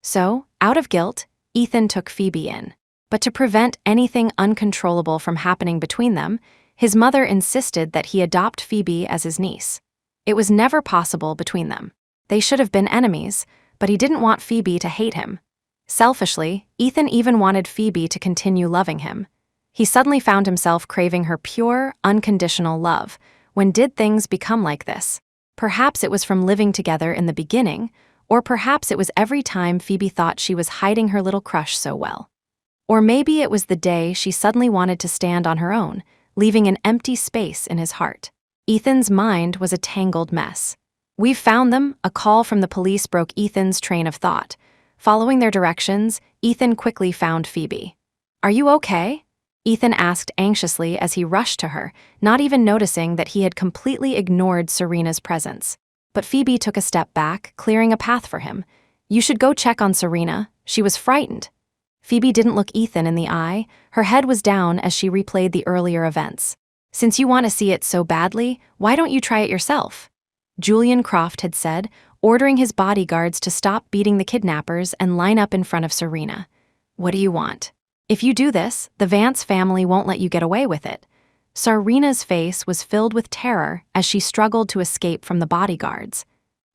So, out of guilt, Ethan took Phoebe in. But to prevent anything uncontrollable from happening between them, his mother insisted that he adopt Phoebe as his niece. It was never possible between them. They should have been enemies, but he didn't want Phoebe to hate him. Selfishly, Ethan even wanted Phoebe to continue loving him. He suddenly found himself craving her pure, unconditional love. When did things become like this? Perhaps it was from living together in the beginning, or perhaps it was every time Phoebe thought she was hiding her little crush so well. Or maybe it was the day she suddenly wanted to stand on her own, leaving an empty space in his heart. Ethan's mind was a tangled mess. "We've found them," a call from the police broke Ethan's train of thought. Following their directions, Ethan quickly found Phoebe. "Are you okay?" Ethan asked anxiously as he rushed to her, not even noticing that he had completely ignored Serena's presence. But Phoebe took a step back, clearing a path for him. "You should go check on Serena. She was frightened." Phoebe didn't look Ethan in the eye. Her head was down as she replayed the earlier events. "Since you want to see it so badly, why don't you try it yourself?" Julian Croft had said, ordering his bodyguards to stop beating the kidnappers and line up in front of Serena. "What do you want? If you do this, the Vance family won't let you get away with it." Serena's face was filled with terror as she struggled to escape from the bodyguards.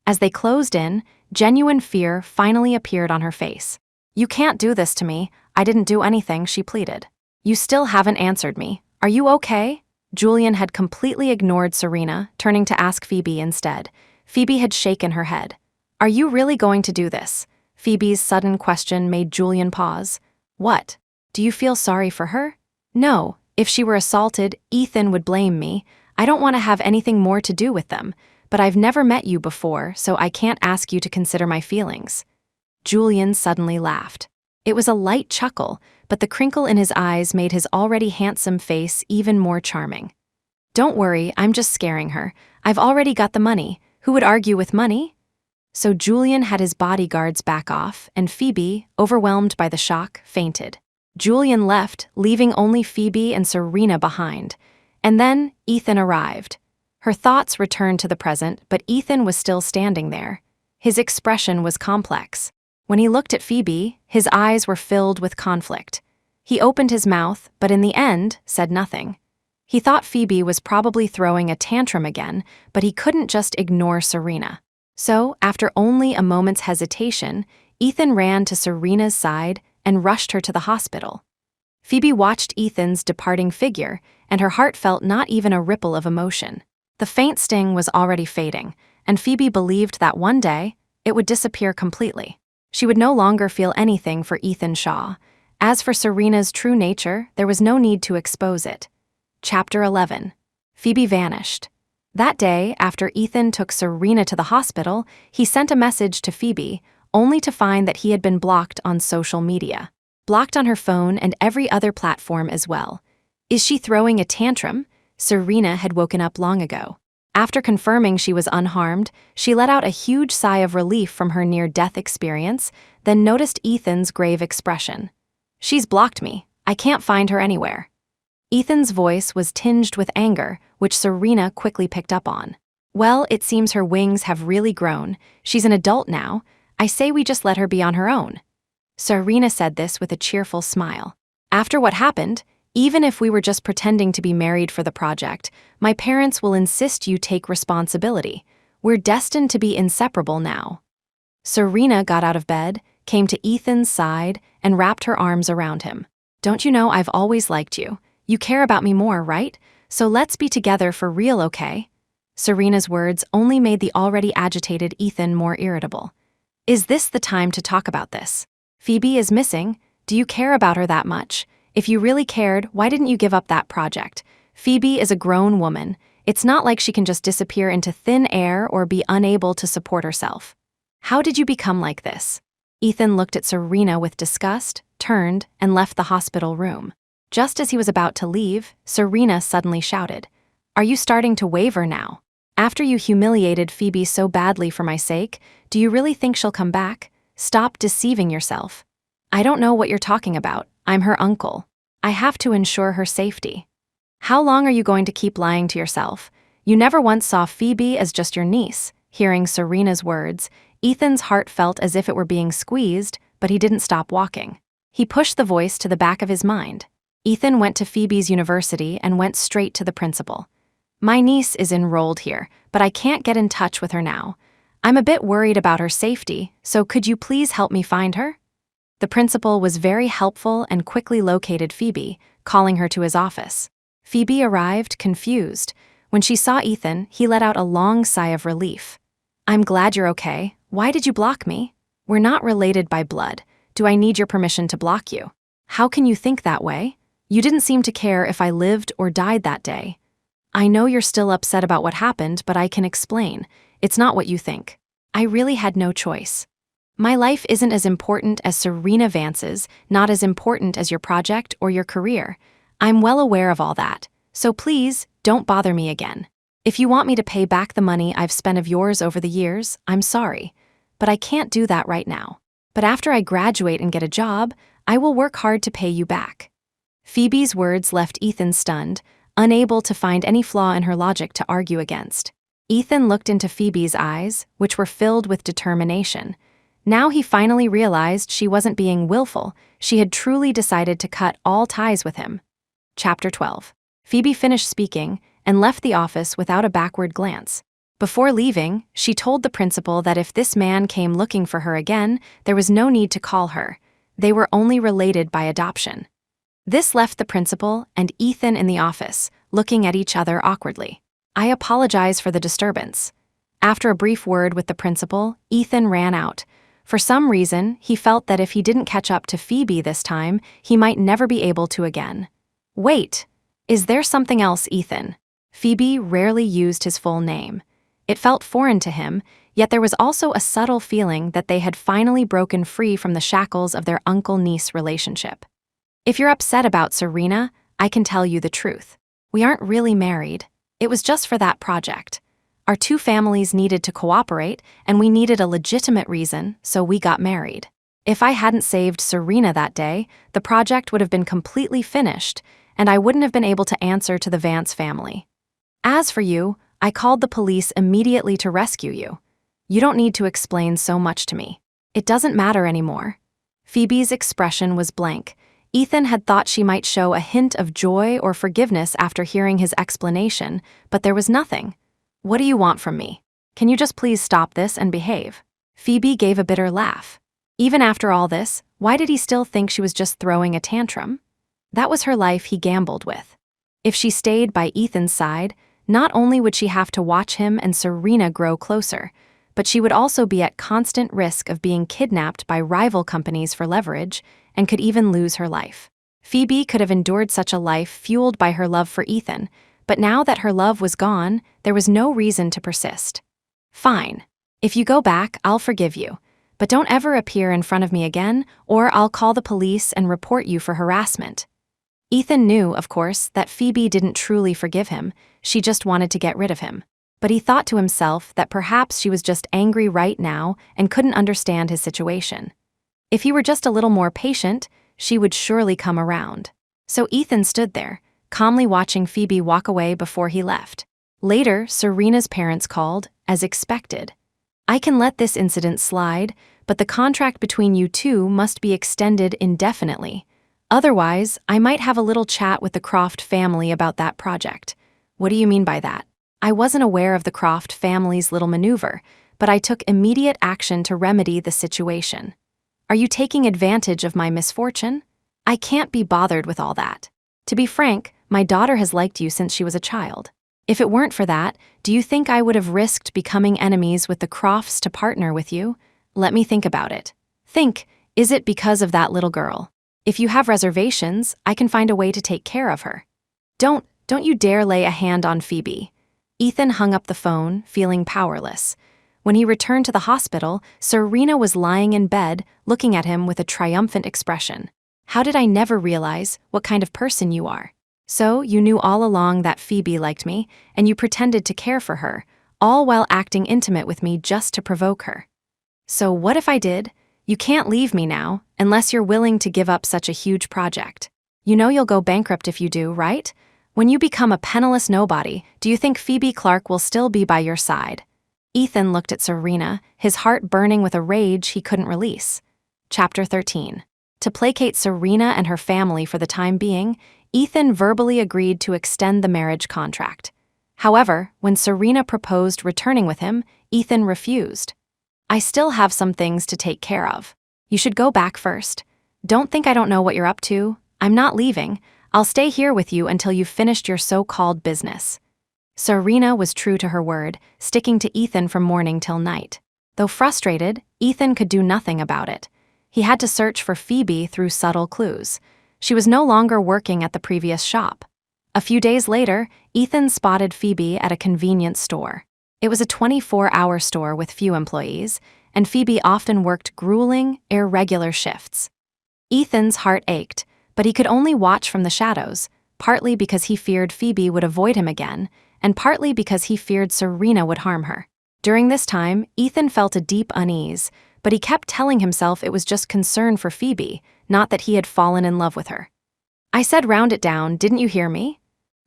As they closed in, genuine fear finally appeared on her face. "You can't do this to me. I didn't do anything," she pleaded. "You still haven't answered me. Are you okay?" Julian had completely ignored Serena, turning to ask Phoebe instead. Phoebe had shaken her head. "Are you really going to do this?" Phoebe's sudden question made Julian pause. "What? Do you feel sorry for her?" "No. If she were assaulted, Ethan would blame me. I don't want to have anything more to do with them. But I've never met you before, so I can't ask you to consider my feelings." Julian suddenly laughed. It was a light chuckle, but the crinkle in his eyes made his already handsome face even more charming. "Don't worry, I'm just scaring her. I've already got the money. Who would argue with money?" So Julian had his bodyguards back off, and Phoebe, overwhelmed by the shock, fainted. Julian left, leaving only Phoebe and Serena behind. And then Ethan arrived. Her thoughts returned to the present, but Ethan was still standing there. His expression was complex. When he looked at Phoebe, his eyes were filled with conflict. He opened his mouth, but in the end, said nothing. He thought Phoebe was probably throwing a tantrum again, but he couldn't just ignore Serena. So, after only a moment's hesitation, Ethan ran to Serena's side and rushed her to the hospital. Phoebe watched Ethan's departing figure, and her heart felt not even a ripple of emotion. The faint sting was already fading, and Phoebe believed that one day, it would disappear completely. She would no longer feel anything for Ethan Shaw. As for Serena's true nature, there was no need to expose it. Chapter 11. Phoebe vanished. That day, after Ethan took Serena to the hospital, he sent a message to Phoebe, only to find that he had been blocked on social media. Blocked on her phone and every other platform as well. Is she throwing a tantrum? Serena had woken up long ago. After confirming she was unharmed, she let out a huge sigh of relief from her near-death experience, then noticed Ethan's grave expression. "She's blocked me. I can't find her anywhere." Ethan's voice was tinged with anger, which Serena quickly picked up on. "Well, it seems her wings have really grown. She's an adult now. I say we just let her be on her own." Serena said this with a cheerful smile. "After what happened, even if we were just pretending to be married for the project, my parents will insist you take responsibility. We're destined to be inseparable now." Serena got out of bed, came to Ethan's side, and wrapped her arms around him. "Don't you know I've always liked you? You care about me more, right? So let's be together for real, okay?" Serena's words only made the already agitated Ethan more irritable. "Is this the time to talk about this? Phoebe is missing. Do you care about her that much? If you really cared, why didn't you give up that project? Phoebe is a grown woman. It's not like she can just disappear into thin air or be unable to support herself. How did you become like this?" Ethan looked at Serena with disgust, turned, and left the hospital room. Just as he was about to leave, Serena suddenly shouted, "Are you starting to waver now? After you humiliated Phoebe so badly for my sake, do you really think she'll come back? Stop deceiving yourself." "I don't know what you're talking about. I'm her uncle. I have to ensure her safety." "How long are you going to keep lying to yourself? You never once saw Phoebe as just your niece." Hearing Serena's words, Ethan's heart felt as if it were being squeezed, but he didn't stop walking. He pushed the voice to the back of his mind. Ethan went to Phoebe's university and went straight to the principal. "My niece is enrolled here, but I can't get in touch with her now. I'm a bit worried about her safety, so could you please help me find her?" The principal was very helpful and quickly located Phoebe, calling her to his office. Phoebe arrived, confused. When she saw Ethan, he let out a long sigh of relief. "I'm glad you're okay. Why did you block me? We're not related by blood. Do I need your permission to block you? How can you think that way? You didn't seem to care if I lived or died that day. I know you're still upset about what happened, but I can explain. It's not what you think. I really had no choice." My life isn't as important as Serena Vance's, not as important as your project or your career. I'm well aware of all that, so please, don't bother me again. If you want me to pay back the money I've spent of yours over the years, I'm sorry. But I can't do that right now. But after I graduate and get a job, I will work hard to pay you back. Phoebe's words left Ethan stunned, unable to find any flaw in her logic to argue against. Ethan looked into Phoebe's eyes, which were filled with determination. Now he finally realized she wasn't being willful, she had truly decided to cut all ties with him. Chapter 12. Phoebe finished speaking and left the office without a backward glance. Before leaving, she told the principal that if this man came looking for her again, there was no need to call her. They were only related by adoption. This left the principal and Ethan in the office, looking at each other awkwardly. I apologize for the disturbance. After a brief word with the principal, Ethan ran out. For some reason, he felt that if he didn't catch up to Phoebe this time, he might never be able to again. Wait, is there something else, Ethan? Phoebe rarely used his full name. It felt foreign to him, yet there was also a subtle feeling that they had finally broken free from the shackles of their uncle-niece relationship. If you're upset about Serena, I can tell you the truth. We aren't really married. It was just for that project. Our two families needed to cooperate, and we needed a legitimate reason, so we got married. If I hadn't saved Serena that day, the project would have been completely finished, and I wouldn't have been able to answer to the Vance family. As for you, I called the police immediately to rescue you. You don't need to explain so much to me. It doesn't matter anymore. Phoebe's expression was blank. Ethan had thought she might show a hint of joy or forgiveness after hearing his explanation, but there was nothing. What do you want from me? Can you just please stop this and behave? Phoebe gave a bitter laugh. Even after all this, why did he still think she was just throwing a tantrum? That was her life he gambled with. If she stayed by Ethan's side, not only would she have to watch him and Serena grow closer, but she would also be at constant risk of being kidnapped by rival companies for leverage and could even lose her life. Phoebe could have endured such a life fueled by her love for Ethan, but now that her love was gone, there was no reason to persist. Fine. If you go back, I'll forgive you. But don't ever appear in front of me again, or I'll call the police and report you for harassment. Ethan knew, of course, that Phoebe didn't truly forgive him, she just wanted to get rid of him. But he thought to himself that perhaps she was just angry right now and couldn't understand his situation. If he were just a little more patient, she would surely come around. So Ethan stood there, calmly watching Phoebe walk away before he left. Later, Serena's parents called, as expected. I can let this incident slide, but the contract between you two must be extended indefinitely. Otherwise, I might have a little chat with the Croft family about that project. What do you mean by that? I wasn't aware of the Croft family's little maneuver, but I took immediate action to remedy the situation. Are you taking advantage of my misfortune? I can't be bothered with all that. To be frank, my daughter has liked you since she was a child. If it weren't for that, do you think I would have risked becoming enemies with the Crofts to partner with you? Let me think about it. Think, is it because of that little girl? If you have reservations, I can find a way to take care of her. Don't you dare lay a hand on Phoebe. Ethan hung up the phone, feeling powerless. When he returned to the hospital, Serena was lying in bed, looking at him with a triumphant expression. How did I never realize what kind of person you are? So, you knew all along that Phoebe liked me, and you pretended to care for her, all while acting intimate with me just to provoke her. So what if I did? You can't leave me now, unless you're willing to give up such a huge project. You know you'll go bankrupt if you do, right? When you become a penniless nobody, do you think Phoebe Clark will still be by your side? Ethan looked at Serena, his heart burning with a rage he couldn't release. Chapter 13. To placate Serena and her family for the time being, Ethan verbally agreed to extend the marriage contract. However, when Serena proposed returning with him, Ethan refused. I still have some things to take care of. You should go back first. Don't think I don't know what you're up to. I'm not leaving. I'll stay here with you until you've finished your so-called business. Serena was true to her word, sticking to Ethan from morning till night. Though frustrated, Ethan could do nothing about it. He had to search for Phoebe through subtle clues. She was no longer working at the previous shop. A few days later, Ethan spotted Phoebe at a convenience store. It was a 24-hour store with few employees, and Phoebe often worked grueling, irregular shifts. Ethan's heart ached, but he could only watch from the shadows, partly because he feared Phoebe would avoid him again, and partly because he feared Serena would harm her. During this time, Ethan felt a deep unease, but he kept telling himself it was just concern for Phoebe, not that he had fallen in love with her. "I said round it down, didn't you hear me?"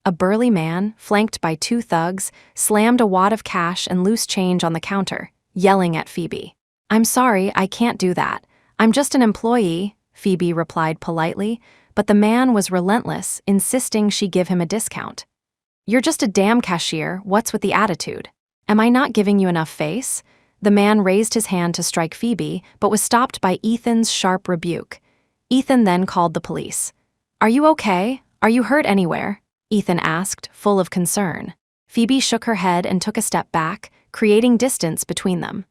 A burly man, flanked by two thugs, slammed a wad of cash and loose change on the counter, yelling at Phoebe. "I'm sorry, I can't do that. I'm just an employee," Phoebe replied politely, but the man was relentless, insisting she give him a discount. "You're just a damn cashier, what's with the attitude? Am I not giving you enough face?" The man raised his hand to strike Phoebe, but was stopped by Ethan's sharp rebuke. Ethan then called the police. "Are you okay? Are you hurt anywhere?" Ethan asked, full of concern. Phoebe shook her head and took a step back, creating distance between them.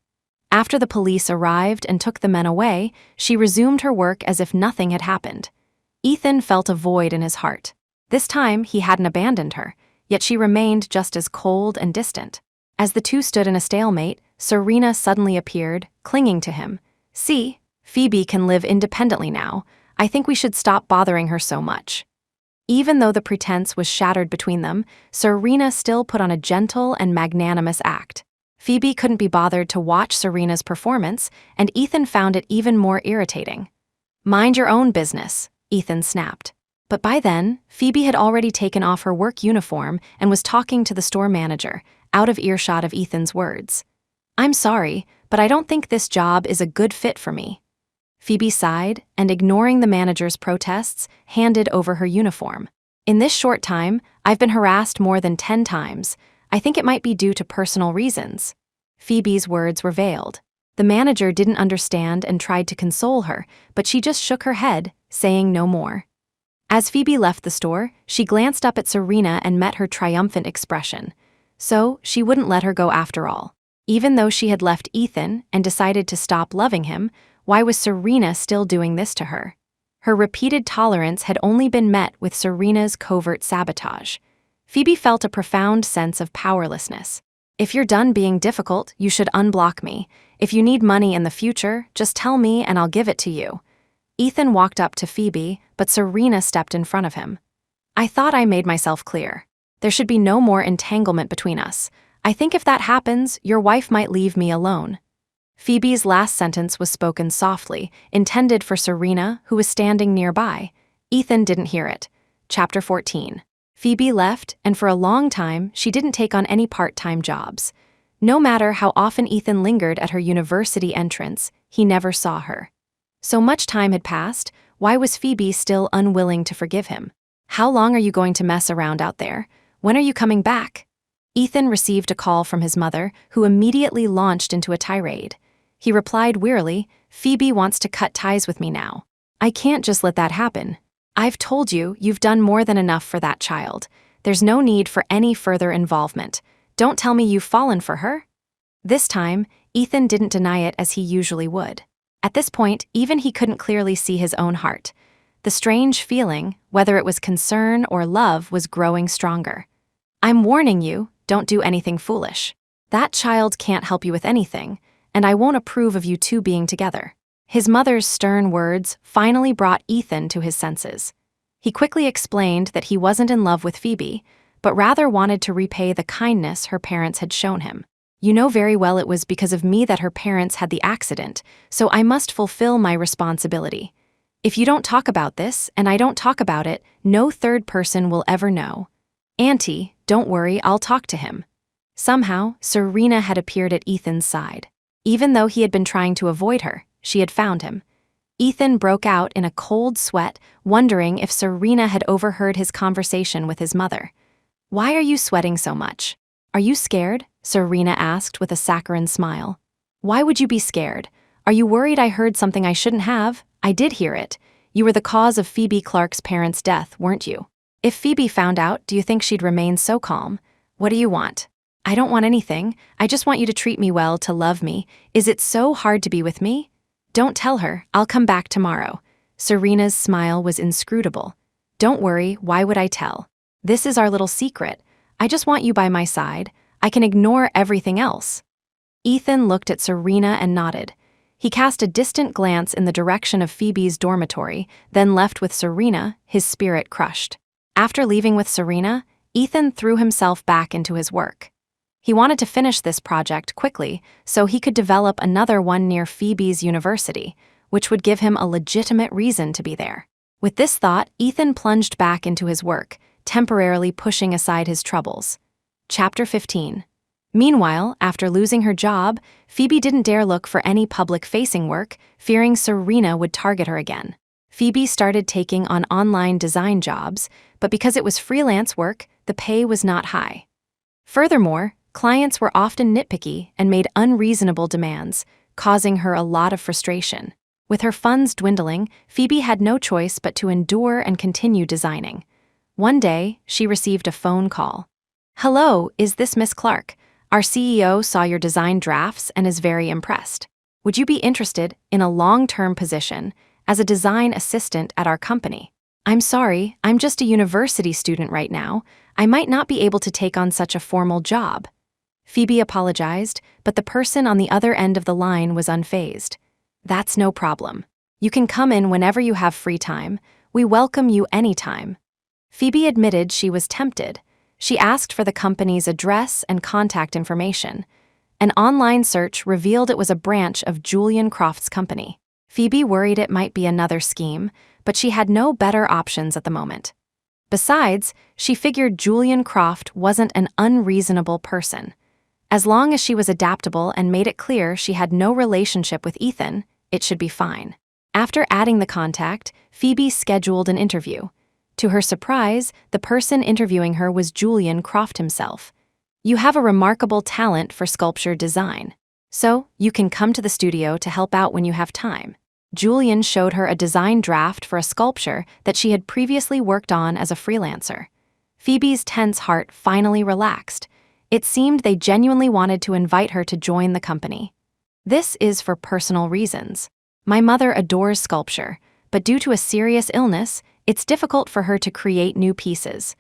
After the police arrived and took the men away, she resumed her work as if nothing had happened. Ethan felt a void in his heart. This time, he hadn't abandoned her, yet she remained just as cold and distant. As the two stood in a stalemate, Serena suddenly appeared, clinging to him. "See, Phoebe can live independently now. I think we should stop bothering her so much." Even though the pretense was shattered between them, Serena still put on a gentle and magnanimous act. Phoebe couldn't be bothered to watch Serena's performance, and Ethan found it even more irritating. "Mind your own business," Ethan snapped. But by then, Phoebe had already taken off her work uniform and was talking to the store manager, out of earshot of Ethan's words. "I'm sorry, but I don't think this job is a good fit for me." Phoebe sighed and, ignoring the manager's protests, handed over her uniform. "In this short time, I've been harassed more than 10 times. I think it might be due to personal reasons." Phoebe's words were veiled. The manager didn't understand and tried to console her, but she just shook her head, saying no more. As Phoebe left the store, she glanced up at Serena and met her triumphant expression. So, she wouldn't let her go after all. Even though she had left Ethan and decided to stop loving him, why was Serena still doing this to her? Her repeated tolerance had only been met with Serena's covert sabotage. Phoebe felt a profound sense of powerlessness. "If you're done being difficult, you should unblock me. If you need money in the future, just tell me and I'll give it to you." Ethan walked up to Phoebe, but Serena stepped in front of him. "I thought I made myself clear. There should be no more entanglement between us. I think if that happens, your wife might leave me alone." Phoebe's last sentence was spoken softly, intended for Serena, who was standing nearby. Ethan didn't hear it. Chapter 14. Phoebe left, and for a long time, she didn't take on any part-time jobs. No matter how often Ethan lingered at her university entrance, he never saw her. So much time had passed, why was Phoebe still unwilling to forgive him? "How long are you going to mess around out there? When are you coming back?" Ethan received a call from his mother, who immediately launched into a tirade. He replied wearily, "Phoebe wants to cut ties with me now. I can't just let that happen. I've told you, you've done more than enough for that child. There's no need for any further involvement. Don't tell me you've fallen for her." This time, Ethan didn't deny it as he usually would. At this point, even he couldn't clearly see his own heart. The strange feeling, whether it was concern or love, was growing stronger. "I'm warning you, don't do anything foolish. That child can't help you with anything, and I won't approve of you two being together." His mother's stern words finally brought Ethan to his senses. He quickly explained that he wasn't in love with Phoebe, but rather wanted to repay the kindness her parents had shown him. "You know very well it was because of me that her parents had the accident, so I must fulfill my responsibility. If you don't talk about this, and I don't talk about it, no third person will ever know. Auntie, don't worry, I'll talk to him." Somehow, Serena had appeared at Ethan's side. Even though he had been trying to avoid her, she had found him. Ethan broke out in a cold sweat, wondering if Serena had overheard his conversation with his mother. "Why are you sweating so much? Are you scared?" Serena asked with a saccharine smile. "Why would you be scared? Are you worried I heard something I shouldn't have? I did hear it. You were the cause of Phoebe Clark's parents' death, weren't you? If Phoebe found out, do you think she'd remain so calm? What do you want?" "I don't want anything. I just want you to treat me well, to love me. Is it so hard to be with me?" "Don't tell her. I'll come back tomorrow." Serena's smile was inscrutable. "Don't worry, why would I tell? This is our little secret. I just want you by my side. I can ignore everything else." Ethan looked at Serena and nodded. He cast a distant glance in the direction of Phoebe's dormitory, then left with Serena, his spirit crushed. After leaving with Serena, Ethan threw himself back into his work. He wanted to finish this project quickly so he could develop another one near Phoebe's university, which would give him a legitimate reason to be there. With this thought, Ethan plunged back into his work, temporarily pushing aside his troubles. Chapter 15. Meanwhile, after losing her job, Phoebe didn't dare look for any public-facing work, fearing Serena would target her again. Phoebe started taking on online design jobs, but because it was freelance work, the pay was not high. Furthermore, clients were often nitpicky and made unreasonable demands, causing her a lot of frustration. With her funds dwindling, Phoebe had no choice but to endure and continue designing. One day, she received a phone call. "Hello, is this Miss Clark? Our CEO saw your design drafts and is very impressed. Would you be interested in a long-term position as a design assistant at our company? I'm sorry, I'm just a university student right now. I might not be able to take on such a formal job." Phoebe apologized, but the person on the other end of the line was unfazed. "That's no problem. You can come in whenever you have free time. We welcome you anytime." Phoebe admitted she was tempted. She asked for the company's address and contact information. An online search revealed it was a branch of Julian Croft's company. Phoebe worried it might be another scheme, but she had no better options at the moment. Besides, she figured Julian Croft wasn't an unreasonable person. As long as she was adaptable and made it clear she had no relationship with Ethan, it should be fine. After adding the contact, Phoebe scheduled an interview. To her surprise, the person interviewing her was Julian Croft himself. "You have a remarkable talent for sculpture design, so you can come to the studio to help out when you have time." Julian showed her a design draft for a sculpture that she had previously worked on as a freelancer. Phoebe's tense heart finally relaxed. It seemed they genuinely wanted to invite her to join the company. "This is for personal reasons. My mother adores sculpture, but due to a serious illness, it's difficult for her to create new pieces.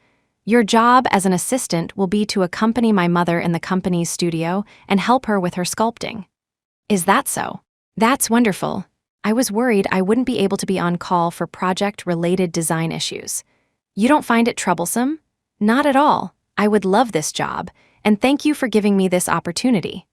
Your job as an assistant will be to accompany my mother in the company's studio and help her with her sculpting." "Is that so? That's wonderful. I was worried I wouldn't be able to be on call for project-related design issues. You don't find it troublesome?" "Not at all. I would love this job, and thank you for giving me this opportunity."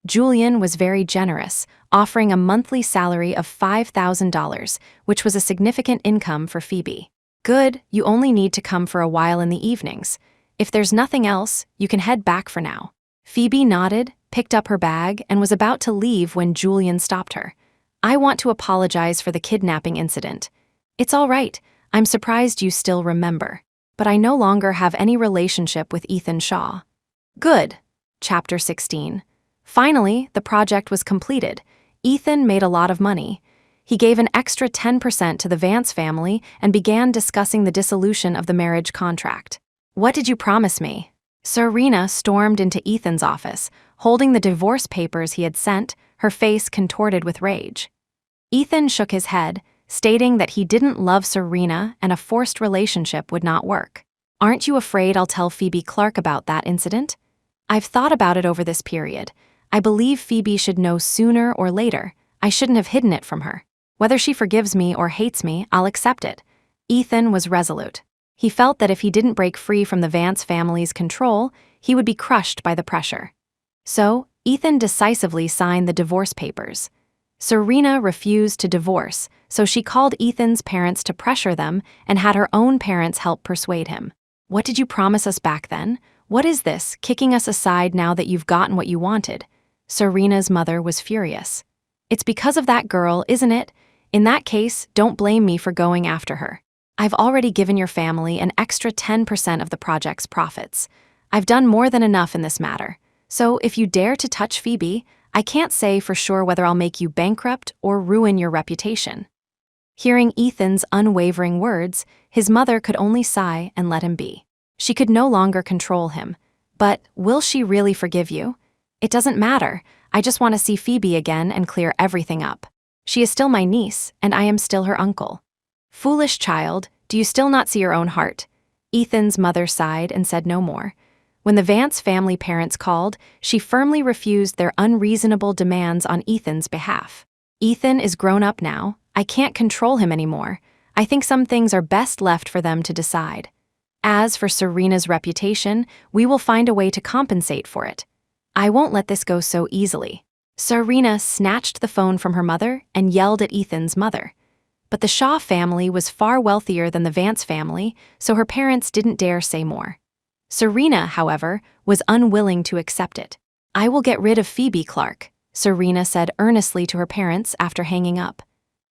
Julian was very generous, offering a monthly salary of $5,000, which was a significant income for Phoebe. "Good, you only need to come for a while in the evenings. If there's nothing else, you can head back for now." Phoebe nodded, picked up her bag, and was about to leave when Julian stopped her. "I want to apologize for the kidnapping incident." "It's all right. I'm surprised you still remember. But I no longer have any relationship with Ethan Shaw." "Good." Chapter 16. Finally, the project was completed. Ethan made a lot of money. He gave an extra 10% to the Vance family and began discussing the dissolution of the marriage contract. "What did you promise me?" Serena stormed into Ethan's office, holding the divorce papers he had sent, her face contorted with rage. Ethan shook his head, stating that he didn't love Serena and a forced relationship would not work. "Aren't you afraid I'll tell Phoebe Clark about that incident?" "I've thought about it over this period. I believe Phoebe should know sooner or later. I shouldn't have hidden it from her. Whether she forgives me or hates me, I'll accept it." Ethan was resolute. He felt that if he didn't break free from the Vance family's control, he would be crushed by the pressure. So, Ethan decisively signed the divorce papers. Serena refused to divorce, so she called Ethan's parents to pressure them and had her own parents help persuade him. "What did you promise us back then? What is this, kicking us aside now that you've gotten what you wanted?" Serena's mother was furious. "It's because of that girl, isn't it? In that case, don't blame me for going after her. I've already given your family an extra 10% of the project's profits. I've done more than enough in this matter. So if you dare to touch Phoebe, I can't say for sure whether I'll make you bankrupt or ruin your reputation." Hearing Ethan's unwavering words, his mother could only sigh and let him be. She could no longer control him. "But will she really forgive you?" "It doesn't matter. I just want to see Phoebe again and clear everything up. She is still my niece, and I am still her uncle." "Foolish child, do you still not see your own heart?" Ethan's mother sighed and said no more. When the Vance family parents called, she firmly refused their unreasonable demands on Ethan's behalf. Ethan is grown up now. I can't control him anymore. I think some things are best left for them to decide. As for Serena's reputation, we will find a way to compensate for it. I won't let this go so easily. Serena snatched the phone from her mother and yelled at Ethan's mother. But the Shaw family was far wealthier than the Vance family, so her parents didn't dare say more. Serena, however, was unwilling to accept it. I will get rid of Phoebe Clark, Serena said earnestly to her parents after hanging up.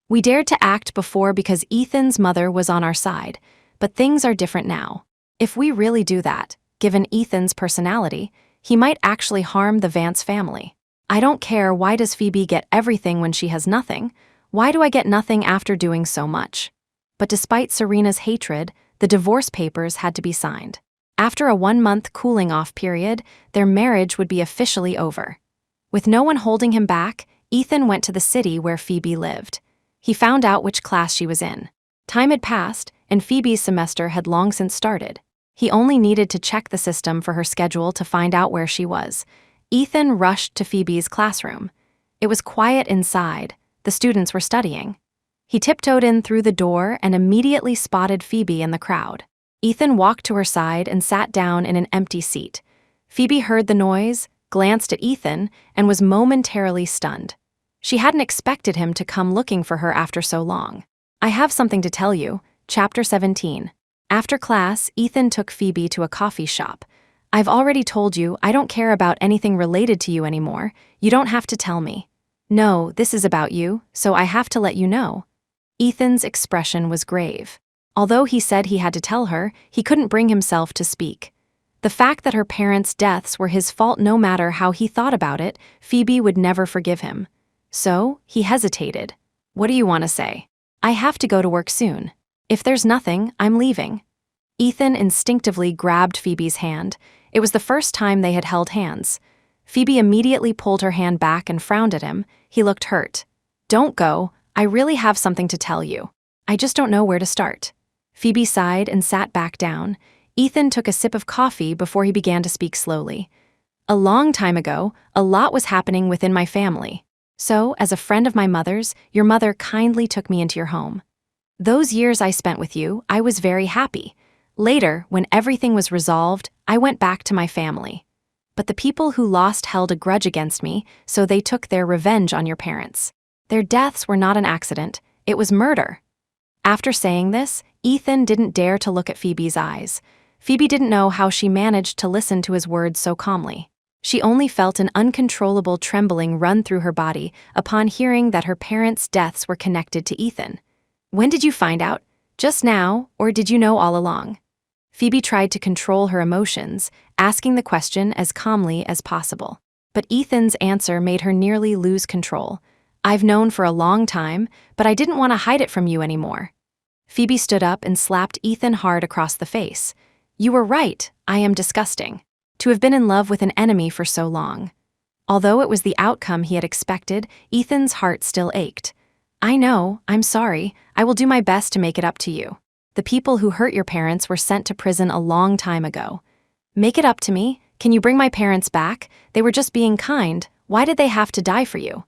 We dared to act before because Ethan's mother was on our side, but things are different now. If we really do that, given Ethan's personality, he might actually harm the Vance family. I don't care, why does Phoebe get everything when she has nothing? Why do I get nothing after doing so much? But despite Serena's hatred, the divorce papers had to be signed. After a 1-month cooling-off period, their marriage would be officially over. With no one holding him back, Ethan went to the city where Phoebe lived. He found out which class she was in. Time had passed, and Phoebe's semester had long since started. He only needed to check the system for her schedule to find out where she was. Ethan rushed to Phoebe's classroom. It was quiet inside. The students were studying. He tiptoed in through the door and immediately spotted Phoebe in the crowd. Ethan walked to her side and sat down in an empty seat. Phoebe heard the noise, glanced at Ethan, and was momentarily stunned. She hadn't expected him to come looking for her after so long. I have something to tell you. Chapter 17. After class, Ethan took Phoebe to a coffee shop. I've already told you I don't care about anything related to you anymore. You don't have to tell me. No, this is about you, so I have to let you know. Ethan's expression was grave. Although he said he had to tell her, he couldn't bring himself to speak. The fact that her parents' deaths were his fault, no matter how he thought about it, Phoebe would never forgive him. So, he hesitated. What do you want to say? I have to go to work soon. If there's nothing, I'm leaving. Ethan instinctively grabbed Phoebe's hand. It was the first time they had held hands. Phoebe immediately pulled her hand back and frowned at him. He looked hurt. Don't go. I really have something to tell you. I just don't know where to start. Phoebe sighed and sat back down. Ethan took a sip of coffee before he began to speak slowly. A long time ago, a lot was happening within my family. So, as a friend of my mother's, your mother kindly took me into your home. Those years I spent with you, I was very happy. Later, when everything was resolved, I went back to my family. But the people who lost held a grudge against me, so they took their revenge on your parents. Their deaths were not an accident, it was murder. After saying this, Ethan didn't dare to look at Phoebe's eyes. Phoebe didn't know how she managed to listen to his words so calmly. She only felt an uncontrollable trembling run through her body upon hearing that her parents' deaths were connected to Ethan. When did you find out? Just now, or did you know all along? Phoebe tried to control her emotions, asking the question as calmly as possible. But Ethan's answer made her nearly lose control. I've known for a long time, but I didn't want to hide it from you anymore. Phoebe stood up and slapped Ethan hard across the face. You were right, I am disgusting. To have been in love with an enemy for so long. Although it was the outcome he had expected, Ethan's heart still ached. I know, I'm sorry, I will do my best to make it up to you. The people who hurt your parents were sent to prison a long time ago. Make it up to me, can you bring my parents back? They were just being kind, why did they have to die for you?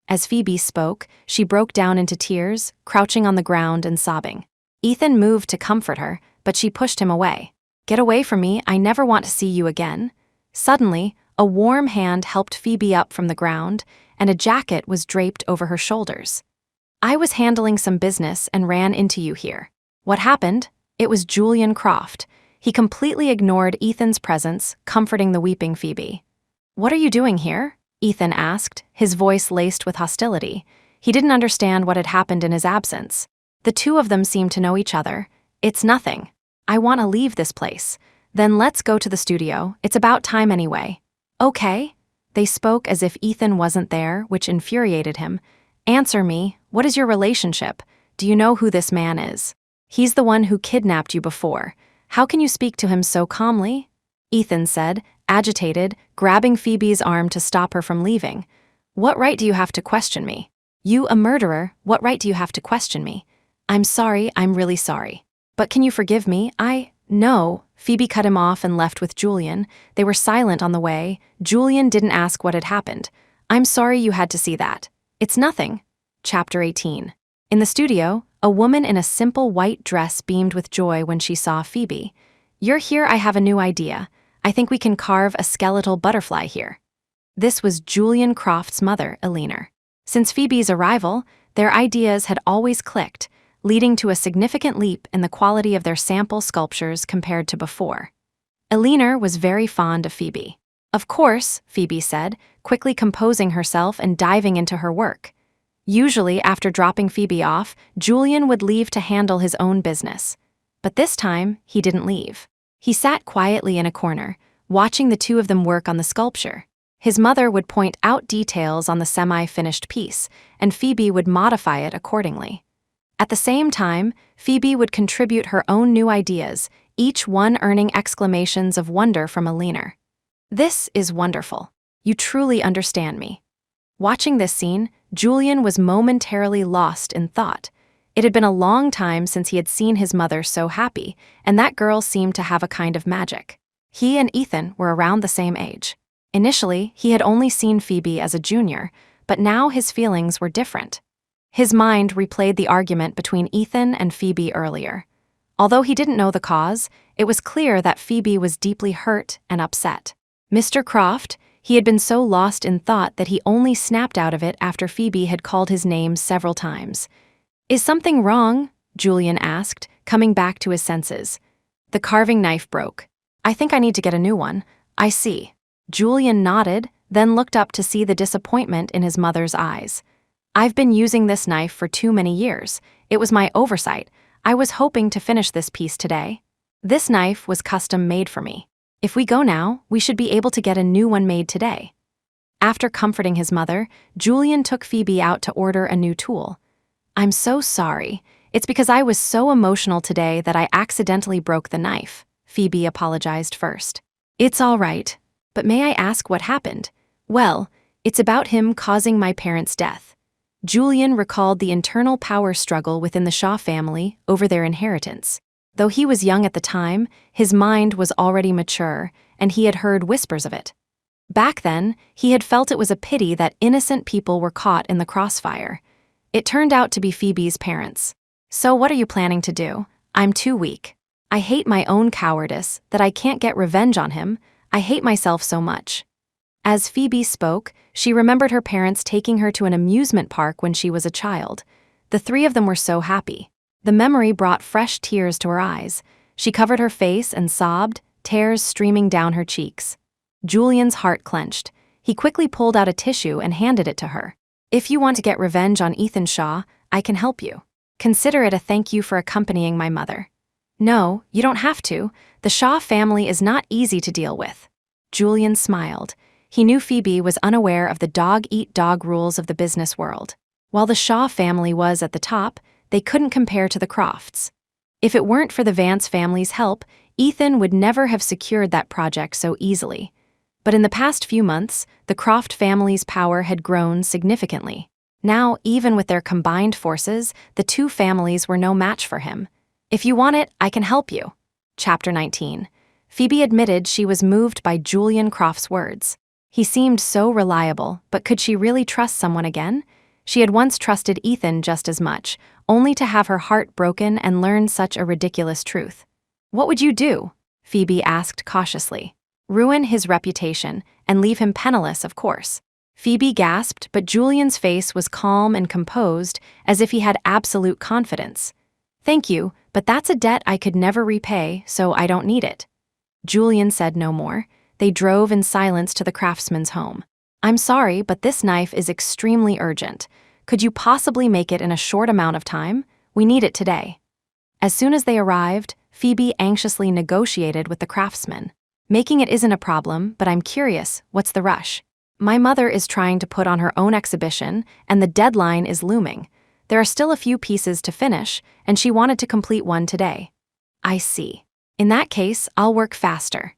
As Phoebe spoke, she broke down into tears, crouching on the ground and sobbing. Ethan moved to comfort her, but she pushed him away. Get away from me, I never want to see you again. Suddenly, a warm hand helped Phoebe up from the ground, and a jacket was draped over her shoulders. I was handling some business and ran into you here. What happened? It was Julian Croft. He completely ignored Ethan's presence, comforting the weeping Phoebe. What are you doing here? Ethan asked, his voice laced with hostility. He didn't understand what had happened in his absence. The two of them seemed to know each other. It's nothing. I want to leave this place. Then let's go to the studio. It's about time anyway. Okay. They spoke as if Ethan wasn't there, which infuriated him. Answer me, what is your relationship? Do you know who this man is? He's the one who kidnapped you before. How can you speak to him so calmly? Ethan said, agitated, grabbing Phoebe's arm to stop her from leaving. What right do you have to question me? You, a murderer, what right do you have to question me? I'm sorry, I'm really sorry. But can you forgive me? No, Phoebe cut him off and left with Julian. They were silent on the way. Julian didn't ask what had happened. I'm sorry you had to see that. It's nothing. Chapter 18. In the studio, a woman in a simple white dress beamed with joy when she saw Phoebe. You're here, I have a new idea. I think we can carve a skeletal butterfly here. This was Julian Croft's mother, Eleanor. Since Phoebe's arrival, their ideas had always clicked, leading to a significant leap in the quality of their sample sculptures compared to before. Eleanor was very fond of Phoebe. Of course, Phoebe said, quickly composing herself and diving into her work. Usually, after dropping Phoebe off, Julian would leave to handle his own business. But this time, he didn't leave. He sat quietly in a corner, watching the two of them work on the sculpture. His mother would point out details on the semi-finished piece, and Phoebe would modify it accordingly. At the same time, Phoebe would contribute her own new ideas, each one earning exclamations of wonder from Eleanor. This is wonderful. You truly understand me. Watching this scene, Julian was momentarily lost in thought. It had been a long time since he had seen his mother so happy, and that girl seemed to have a kind of magic. He and Ethan were around the same age. Initially, he had only seen Phoebe as a junior, but now his feelings were different. His mind replayed the argument between Ethan and Phoebe earlier. Although he didn't know the cause, it was clear that Phoebe was deeply hurt and upset. Mr. Croft, he had been so lost in thought that he only snapped out of it after Phoebe had called his name several times. Is something wrong? Julian asked, coming back to his senses. The carving knife broke. I think I need to get a new one. I see. Julian nodded, then looked up to see the disappointment in his mother's eyes. I've been using this knife for too many years. It was my oversight. I was hoping to finish this piece today. This knife was custom made for me. If we go now, we should be able to get a new one made today. After comforting his mother, Julian took Phoebe out to order a new tool. I'm so sorry. It's because I was so emotional today that I accidentally broke the knife, Phoebe apologized first. It's all right. But may I ask what happened? Well, it's about him causing my parents' death. Julian recalled the internal power struggle within the Shaw family over their inheritance. Though he was young at the time, his mind was already mature, and he had heard whispers of it. Back then, he had felt it was a pity that innocent people were caught in the crossfire. It turned out to be Phoebe's parents. So what are you planning to do? I'm too weak. I hate my own cowardice, that I can't get revenge on him. I hate myself so much. As Phoebe spoke, she remembered her parents taking her to an amusement park when she was a child. The three of them were so happy. The memory brought fresh tears to her eyes. She covered her face and sobbed, tears streaming down her cheeks. Julian's heart clenched. He quickly pulled out a tissue and handed it to her. If you want to get revenge on Ethan Shaw, I can help you. Consider it a thank you for accompanying my mother. No, you don't have to. The Shaw family is not easy to deal with. Julian smiled. He knew Phoebe was unaware of the dog-eat-dog rules of the business world. While the Shaw family was at the top, they couldn't compare to the Crofts. If it weren't for the Vance family's help, Ethan would never have secured that project so easily. But in the past few months, the Croft family's power had grown significantly. Now, even with their combined forces, the two families were no match for him. If you want it, I can help you. Chapter 19. Phoebe admitted she was moved by Julian Croft's words. He seemed so reliable, but could she really trust someone again? She had once trusted Ethan just as much, only to have her heart broken and learn such a ridiculous truth. What would you do? Phoebe asked cautiously. Ruin his reputation, and leave him penniless, of course. Phoebe gasped, but Julian's face was calm and composed, as if he had absolute confidence. Thank you, but that's a debt I could never repay, so I don't need it. Julian said no more. They drove in silence to the craftsman's home. I'm sorry, but this knife is extremely urgent. Could you possibly make it in a short amount of time? We need it today. As soon as they arrived, Phoebe anxiously negotiated with the craftsman. Making it isn't a problem, but I'm curious, what's the rush? My mother is trying to put on her own exhibition, and the deadline is looming. There are still a few pieces to finish, and she wanted to complete one today. I see. In that case, I'll work faster.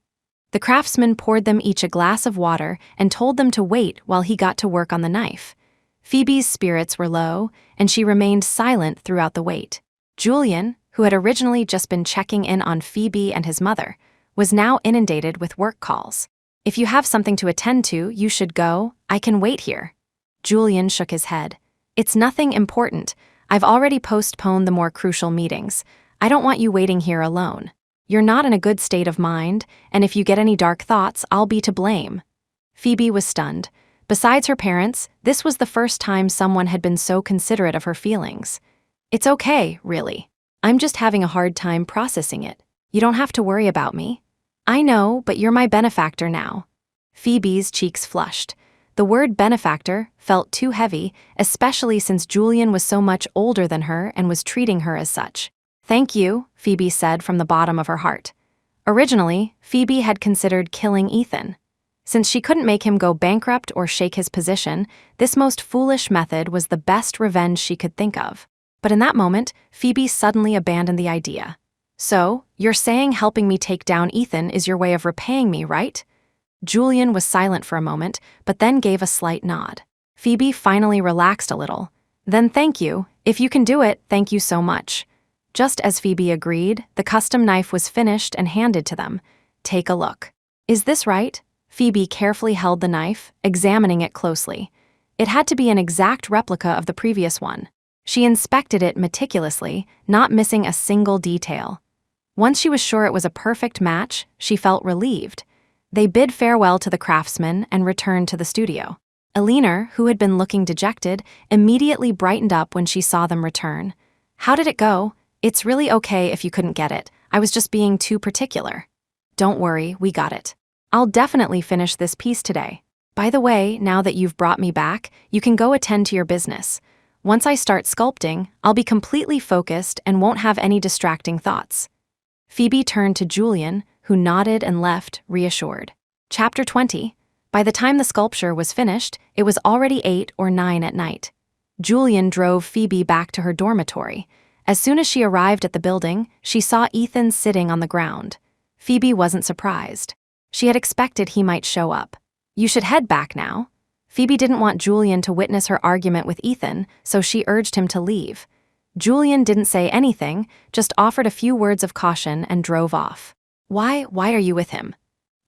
The craftsman poured them each a glass of water and told them to wait while he got to work on the knife. Phoebe's spirits were low, and she remained silent throughout the wait. Julian, who had originally just been checking in on Phoebe and his mother, was now inundated with work calls. "If you have something to attend to, you should go. I can wait here." Julian shook his head. "It's nothing important. I've already postponed the more crucial meetings. I don't want you waiting here alone. You're not in a good state of mind, and if you get any dark thoughts, I'll be to blame." Phoebe was stunned. Besides her parents, this was the first time someone had been so considerate of her feelings. "It's okay, really. I'm just having a hard time processing it. You don't have to worry about me." "I know, but you're my benefactor now." Phoebe's cheeks flushed. The word benefactor felt too heavy, especially since Julian was so much older than her and was treating her as such. "Thank you," Phoebe said from the bottom of her heart. Originally, Phoebe had considered killing Ethan. Since she couldn't make him go bankrupt or shake his position, this most foolish method was the best revenge she could think of. But in that moment, Phoebe suddenly abandoned the idea. "So, you're saying helping me take down Ethan is your way of repaying me, right?" Julian was silent for a moment, but then gave a slight nod. Phoebe finally relaxed a little. "Then thank you. If you can do it, thank you so much." Just as Phoebe agreed, the custom knife was finished and handed to them. "Take a look." "Is this right?" Phoebe carefully held the knife, examining it closely. It had to be an exact replica of the previous one. She inspected it meticulously, not missing a single detail. Once she was sure it was a perfect match, she felt relieved. They bid farewell to the craftsman and returned to the studio. Elena, who had been looking dejected, immediately brightened up when she saw them return. "How did it go?" "It's really okay if you couldn't get it. I was just being too particular." "Don't worry, we got it. I'll definitely finish this piece today. By the way, now that you've brought me back, you can go attend to your business. Once I start sculpting, I'll be completely focused and won't have any distracting thoughts." Phoebe turned to Julian, who nodded and left, reassured. Chapter 20. By the time the sculpture was finished, it was already 8 or 9 at night. Julian drove Phoebe back to her dormitory. As soon as she arrived at the building, she saw Ethan sitting on the ground. Phoebe wasn't surprised. She had expected he might show up. "You should head back now." Phoebe didn't want Julian to witness her argument with Ethan, so she urged him to leave. Julian didn't say anything, just offered a few words of caution and drove off. Why are you with him?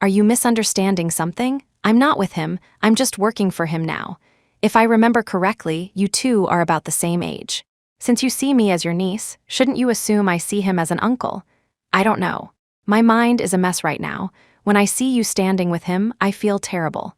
Are you misunderstanding something? I'm not with him, I'm just working for him now. If I remember correctly, you two are about the same age. Since you see me as your niece, shouldn't you assume I see him as an uncle? I don't know. My mind is a mess right now. When I see you standing with him, I feel terrible.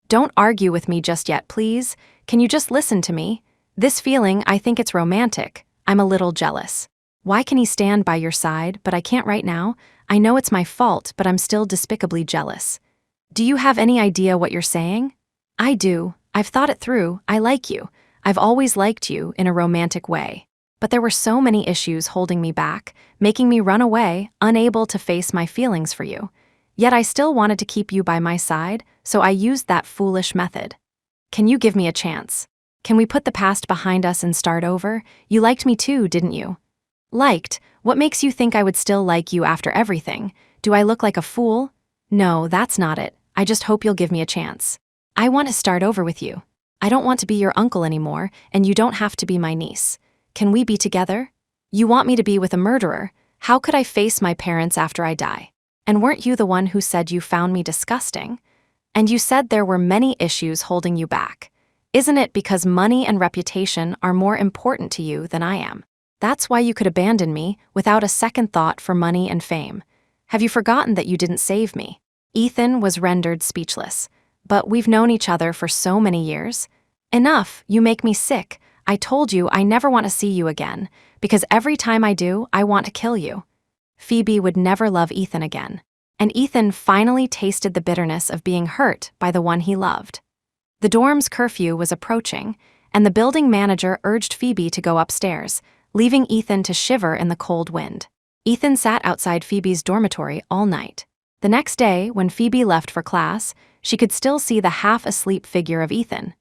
Don't argue with me just yet, please. Can you just listen to me? This feeling, I think it's romantic. I'm a little jealous. Why can he stand by your side, but I can't right now? I know it's my fault, but I'm still despicably jealous. Do you have any idea what you're saying? I do. I've thought it through. I like you. I've always liked you in a romantic way. But there were so many issues holding me back, making me run away, unable to face my feelings for you. Yet I still wanted to keep you by my side, so I used that foolish method. Can you give me a chance? Can we put the past behind us and start over? You liked me too, didn't you? Liked? What makes you think I would still like you after everything? Do I look like a fool? No, that's not it. I just hope you'll give me a chance. I want to start over with you. I don't want to be your uncle anymore, and you don't have to be my niece. Can we be together? You want me to be with a murderer? How could I face my parents after I die? And weren't you the one who said you found me disgusting? And you said there were many issues holding you back. Isn't it because money and reputation are more important to you than I am? That's why you could abandon me without a second thought for money and fame. Have you forgotten that you didn't save me? Ethan was rendered speechless. But we've known each other for so many years. Enough, you make me sick. I told you I never want to see you again, because every time I do, I want to kill you. Phoebe would never love Ethan again. And Ethan finally tasted the bitterness of being hurt by the one he loved. The dorm's curfew was approaching, and the building manager urged Phoebe to go upstairs, leaving Ethan to shiver in the cold wind. Ethan sat outside Phoebe's dormitory all night. The next day, when Phoebe left for class, she could still see the half-asleep figure of Ethan.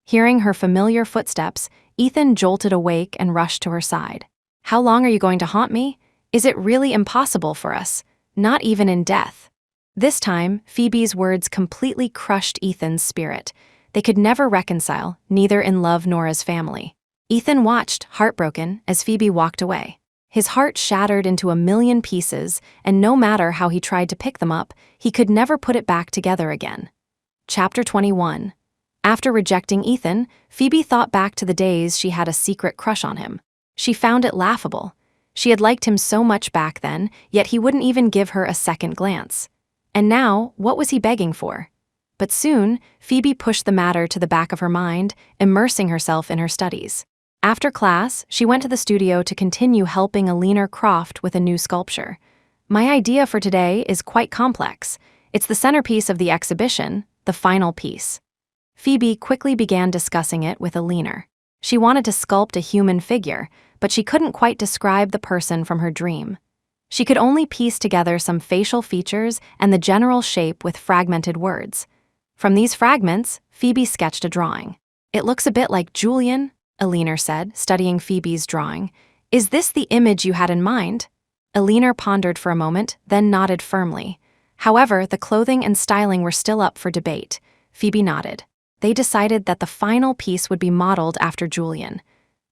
Hearing her familiar footsteps, Ethan jolted awake and rushed to her side. How long are you going to haunt me? Is it really impossible for us? Not even in death. This time, Phoebe's words completely crushed Ethan's spirit. They could never reconcile, neither in love nor as family. Ethan watched, heartbroken, as Phoebe walked away. His heart shattered into a million pieces, and no matter how he tried to pick them up, he could never put it back together again. Chapter 21. After rejecting Ethan, Phoebe thought back to the days she had a secret crush on him. She found it laughable. She had liked him so much back then, yet he wouldn't even give her a second glance. And now, what was he begging for? But soon, Phoebe pushed the matter to the back of her mind, immersing herself in her studies. After class, she went to the studio to continue helping Alina Croft with a new sculpture. My idea for today is quite complex. It's the centerpiece of the exhibition, the final piece. Phoebe quickly began discussing it with Alina. She wanted to sculpt a human figure, but she couldn't quite describe the person from her dream. She could only piece together some facial features and the general shape with fragmented words. From these fragments, Phoebe sketched a drawing. "It looks a bit like Julian," Alina said, studying Phoebe's drawing. "Is this the image you had in mind?" Alina pondered for a moment, then nodded firmly. However, the clothing and styling were still up for debate. Phoebe nodded. They decided that the final piece would be modeled after Julian.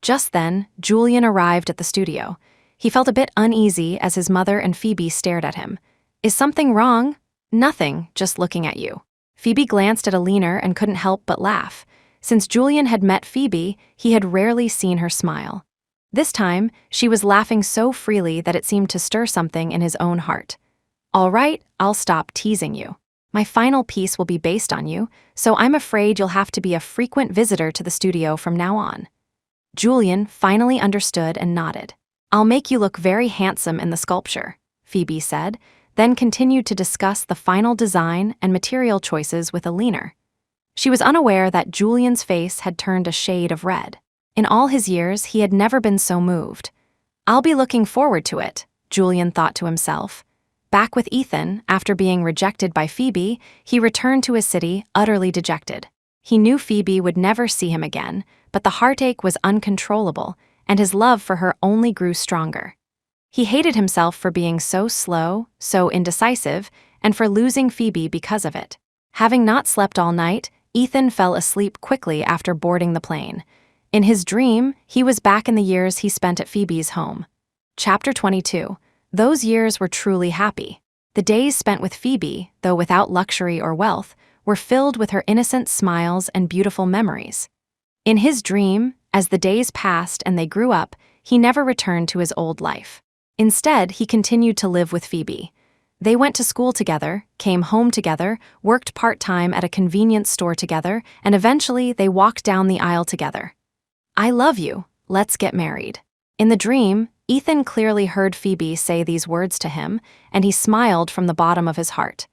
Just then, Julian arrived at the studio. He felt a bit uneasy as his mother and Phoebe stared at him. "Is something wrong?" "Nothing, just looking at you." Phoebe glanced at Alina and couldn't help but laugh. Since Julian had met Phoebe, he had rarely seen her smile. This time, she was laughing so freely that it seemed to stir something in his own heart. "All right, I'll stop teasing you. My final piece will be based on you, so I'm afraid you'll have to be a frequent visitor to the studio from now on." Julian finally understood and nodded. "I'll make you look very handsome in the sculpture," Phoebe said, then continued to discuss the final design and material choices with Alina. She was unaware that Julian's face had turned a shade of red. In all his years, he had never been so moved. "I'll be looking forward to it," Julian thought to himself. Back with Ethan, after being rejected by Phoebe, he returned to his city utterly dejected. He knew Phoebe would never see him again, but the heartache was uncontrollable, and his love for her only grew stronger. He hated himself for being so slow, so indecisive, and for losing Phoebe because of it. Having not slept all night, Ethan fell asleep quickly after boarding the plane. In his dream, he was back in the years he spent at Phoebe's home. Chapter 22. Those years were truly happy. The days spent with Phoebe, though without luxury or wealth, were filled with her innocent smiles and beautiful memories. In his dream, as the days passed and they grew up, he never returned to his old life. Instead, he continued to live with Phoebe. They went to school together, came home together, worked part-time at a convenience store together, and eventually they walked down the aisle together. "I love you, let's get married." In the dream, Ethan clearly heard Phoebe say these words to him, and he smiled from the bottom of his heart.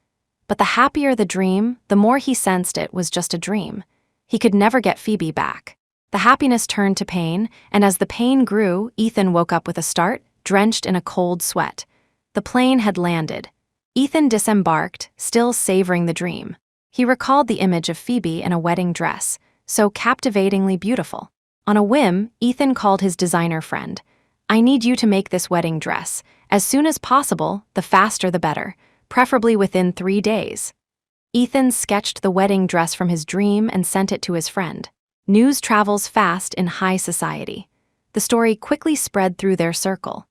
But the happier the dream, the more he sensed it was just a dream. He could never get Phoebe back. The happiness turned to pain, and as the pain grew, Ethan woke up with a start, drenched in a cold sweat. The plane had landed. Ethan disembarked, still savoring the dream. He recalled the image of Phoebe in a wedding dress, so captivatingly beautiful. On a whim, Ethan called his designer friend. "I need you to make this wedding dress. As soon as possible, the faster the better, preferably within 3 days." Ethan sketched the wedding dress from his dream and sent it to his friend. News travels fast in high society. The story quickly spread through their circle.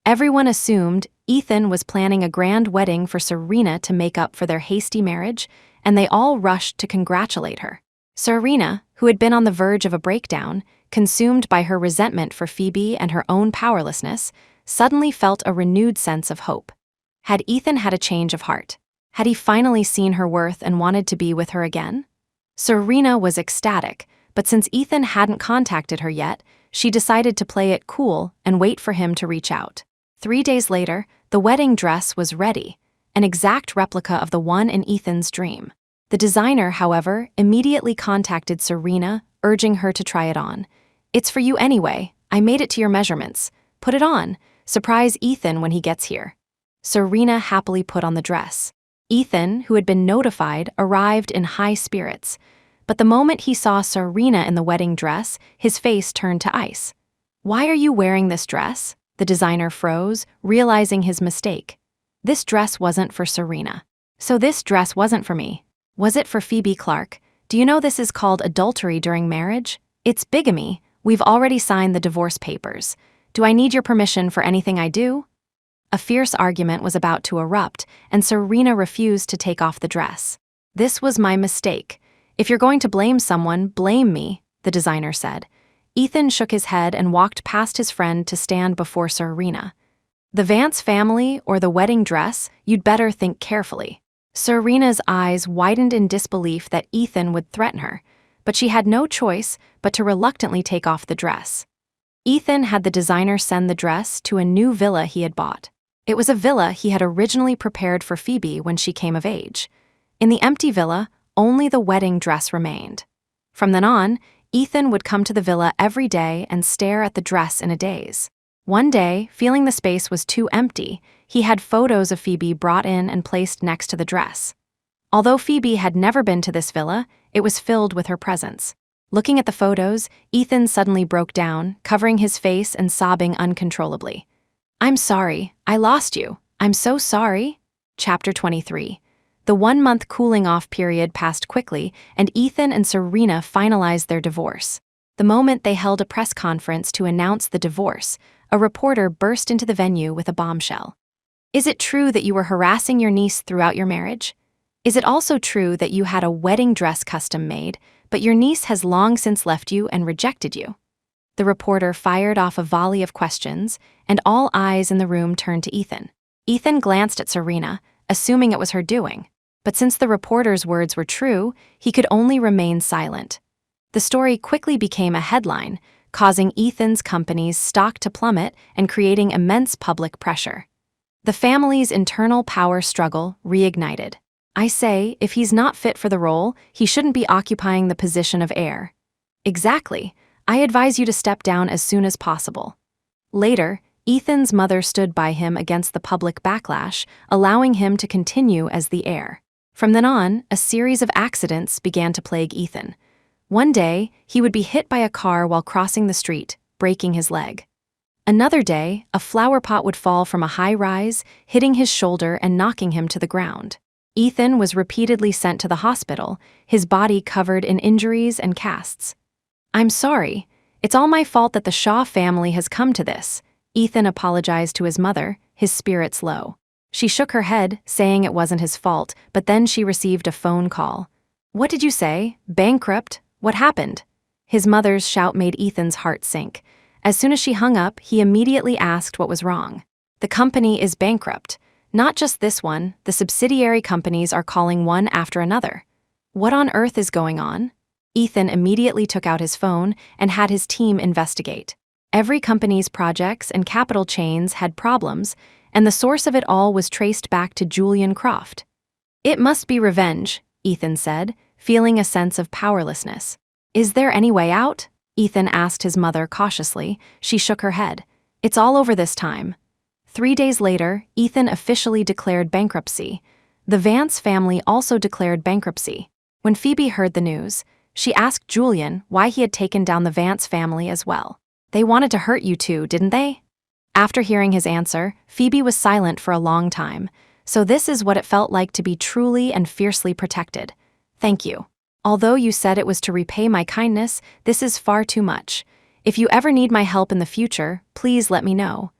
Everyone assumed Ethan was planning a grand wedding for Serena to make up for their hasty marriage, and they all rushed to congratulate her. Serena, who had been on the verge of a breakdown, consumed by her resentment for Phoebe and her own powerlessness, suddenly felt a renewed sense of hope. Had Ethan had a change of heart? Had he finally seen her worth and wanted to be with her again? Serena was ecstatic, but since Ethan hadn't contacted her yet, she decided to play it cool and wait for him to reach out. 3 days later, the wedding dress was ready, an exact replica of the one in Ethan's dream. The designer, however, immediately contacted Serena, urging her to try it on. "It's for you anyway. I made it to your measurements. Put it on. Surprise Ethan when he gets here." Serena happily put on the dress. Ethan, who had been notified, arrived in high spirits. But the moment he saw Serena in the wedding dress, his face turned to ice. "Why are you wearing this dress?" The designer froze, realizing his mistake. "This dress wasn't for Serena." "So this dress wasn't for me. Was it for Phoebe Clark? Do you know this is called adultery during marriage? It's bigamy. We've already signed the divorce papers. Do I need your permission for anything I do? A fierce argument was about to erupt, and Serena refused to take off the dress. This was my mistake. If you're going to blame someone, blame me, the designer said. Ethan shook his head and walked past his friend to stand before Serena. The Vance family or the wedding dress, you'd better think carefully. Serena's eyes widened in disbelief that Ethan would threaten her, but she had no choice but to reluctantly take off the dress. Ethan had the designer send the dress to a new villa he had bought. It was a villa he had originally prepared for Phoebe when she came of age. In the empty villa, only the wedding dress remained. From then on, Ethan would come to the villa every day and stare at the dress in a daze. One day, feeling the space was too empty, he had photos of Phoebe brought in and placed next to the dress. Although Phoebe had never been to this villa, it was filled with her presence. Looking at the photos, Ethan suddenly broke down, covering his face and sobbing uncontrollably. "I'm sorry, I lost you. I'm so sorry." Chapter 23. The 1-month cooling-off period passed quickly, and Ethan and Serena finalized their divorce. The moment they held a press conference to announce the divorce, a reporter burst into the venue with a bombshell. "Is it true that you were harassing your niece throughout your marriage? Is it also true that you had a wedding dress custom made, but your niece has long since left you and rejected you?" The reporter fired off a volley of questions, and all eyes in the room turned to Ethan. Ethan glanced at Serena, assuming it was her doing. But since the reporter's words were true, he could only remain silent. The story quickly became a headline, causing Ethan's company's stock to plummet and creating immense public pressure. The family's internal power struggle reignited. "I say, if he's not fit for the role, he shouldn't be occupying the position of heir." "Exactly. I advise you to step down as soon as possible." Later, Ethan's mother stood by him against the public backlash, allowing him to continue as the heir. From then on, a series of accidents began to plague Ethan. One day, he would be hit by a car while crossing the street, breaking his leg. Another day, a flower pot would fall from a high rise, hitting his shoulder and knocking him to the ground. Ethan was repeatedly sent to the hospital, his body covered in injuries and casts. "I'm sorry. It's all my fault that the Shaw family has come to this," Ethan apologized to his mother, his spirits low. She shook her head, saying it wasn't his fault, but then she received a phone call. "What did you say? Bankrupt? What happened?" His mother's shout made Ethan's heart sink. As soon as she hung up, he immediately asked what was wrong. "The company is bankrupt. Not just this one, the subsidiary companies are calling one after another." "What on earth is going on?" Ethan immediately took out his phone and had his team investigate. Every company's projects and capital chains had problems, and the source of it all was traced back to Julian Croft. "It must be revenge," Ethan said, feeling a sense of powerlessness. "Is there any way out?" Ethan asked his mother cautiously. She shook her head. "It's all over this time." 3 days later, Ethan officially declared bankruptcy. The Vance family also declared bankruptcy. When Phoebe heard the news, she asked Julian why he had taken down the Vance family as well. "They wanted to hurt you too, didn't they?" After hearing his answer, Phoebe was silent for a long time. "So this is what it felt like to be truly and fiercely protected. Thank you. Although you said it was to repay my kindness, this is far too much. If you ever need my help in the future, please let me know."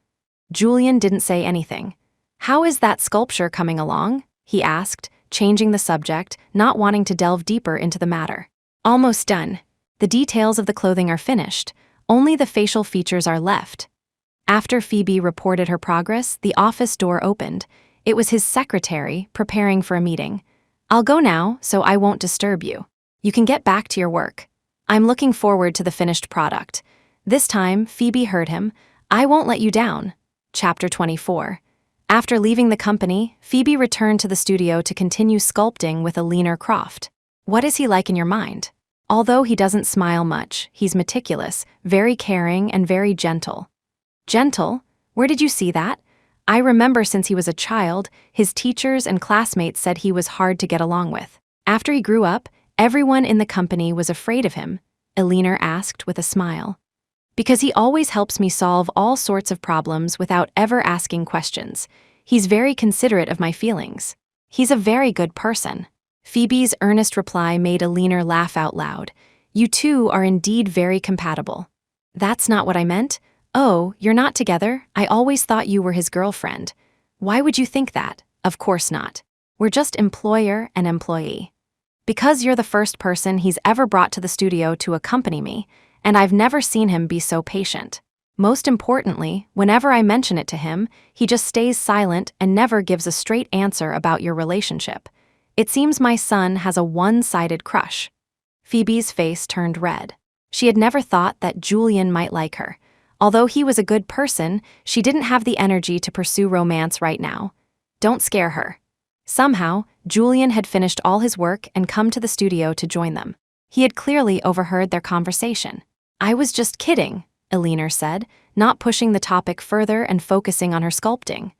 Julian didn't say anything. "How is that sculpture coming along?" he asked, changing the subject, not wanting to delve deeper into the matter. "Almost done. The details of the clothing are finished. Only the facial features are left." After Phoebe reported her progress, the office door opened. It was his secretary, preparing for a meeting. "I'll go now, so I won't disturb you. You can get back to your work. I'm looking forward to the finished product." This time, Phoebe heard him. "I won't let you down." Chapter 24. After leaving the company, Phoebe returned to the studio to continue sculpting with a leaner Croft. "What is he like in your mind?" "Although he doesn't smile much, he's meticulous, very caring, and very gentle." "Gentle? Where did you see that?" "I remember since he was a child, his teachers and classmates said he was hard to get along with. After he grew up, everyone in the company was afraid of him," Eleanor asked with a smile. "Because he always helps me solve all sorts of problems without ever asking questions. He's very considerate of my feelings. He's a very good person." Phoebe's earnest reply made Eleanor laugh out loud. "You two are indeed very compatible." "That's not what I meant. "Oh, you're not together? I always thought you were his girlfriend." "Why would you think that?" "Of course not. We're just employer and employee." "Because you're the first person he's ever brought to the studio to accompany me, and I've never seen him be so patient. Most importantly, whenever I mention it to him, he just stays silent and never gives a straight answer about your relationship. It seems my son has a one-sided crush." Phoebe's face turned red. She had never thought that Julian might like her. Although he was a good person, she didn't have the energy to pursue romance right now. Don't scare her. Somehow, Julian had finished all his work and come to the studio to join them. He had clearly overheard their conversation. "I was just kidding," Eleanor said, not pushing the topic further and focusing on her sculpting.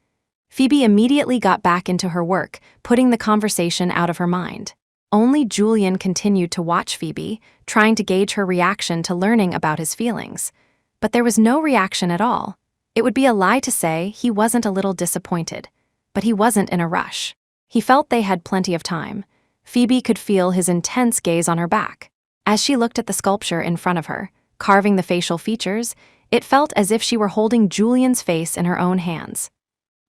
Phoebe immediately got back into her work, putting the conversation out of her mind. Only Julian continued to watch Phoebe, trying to gauge her reaction to learning about his feelings. But there was no reaction at all. It would be a lie to say he wasn't a little disappointed. But he wasn't in a rush. He felt they had plenty of time. Phoebe could feel his intense gaze on her back. As she looked at the sculpture in front of her, carving the facial features, it felt as if she were holding Julian's face in her own hands.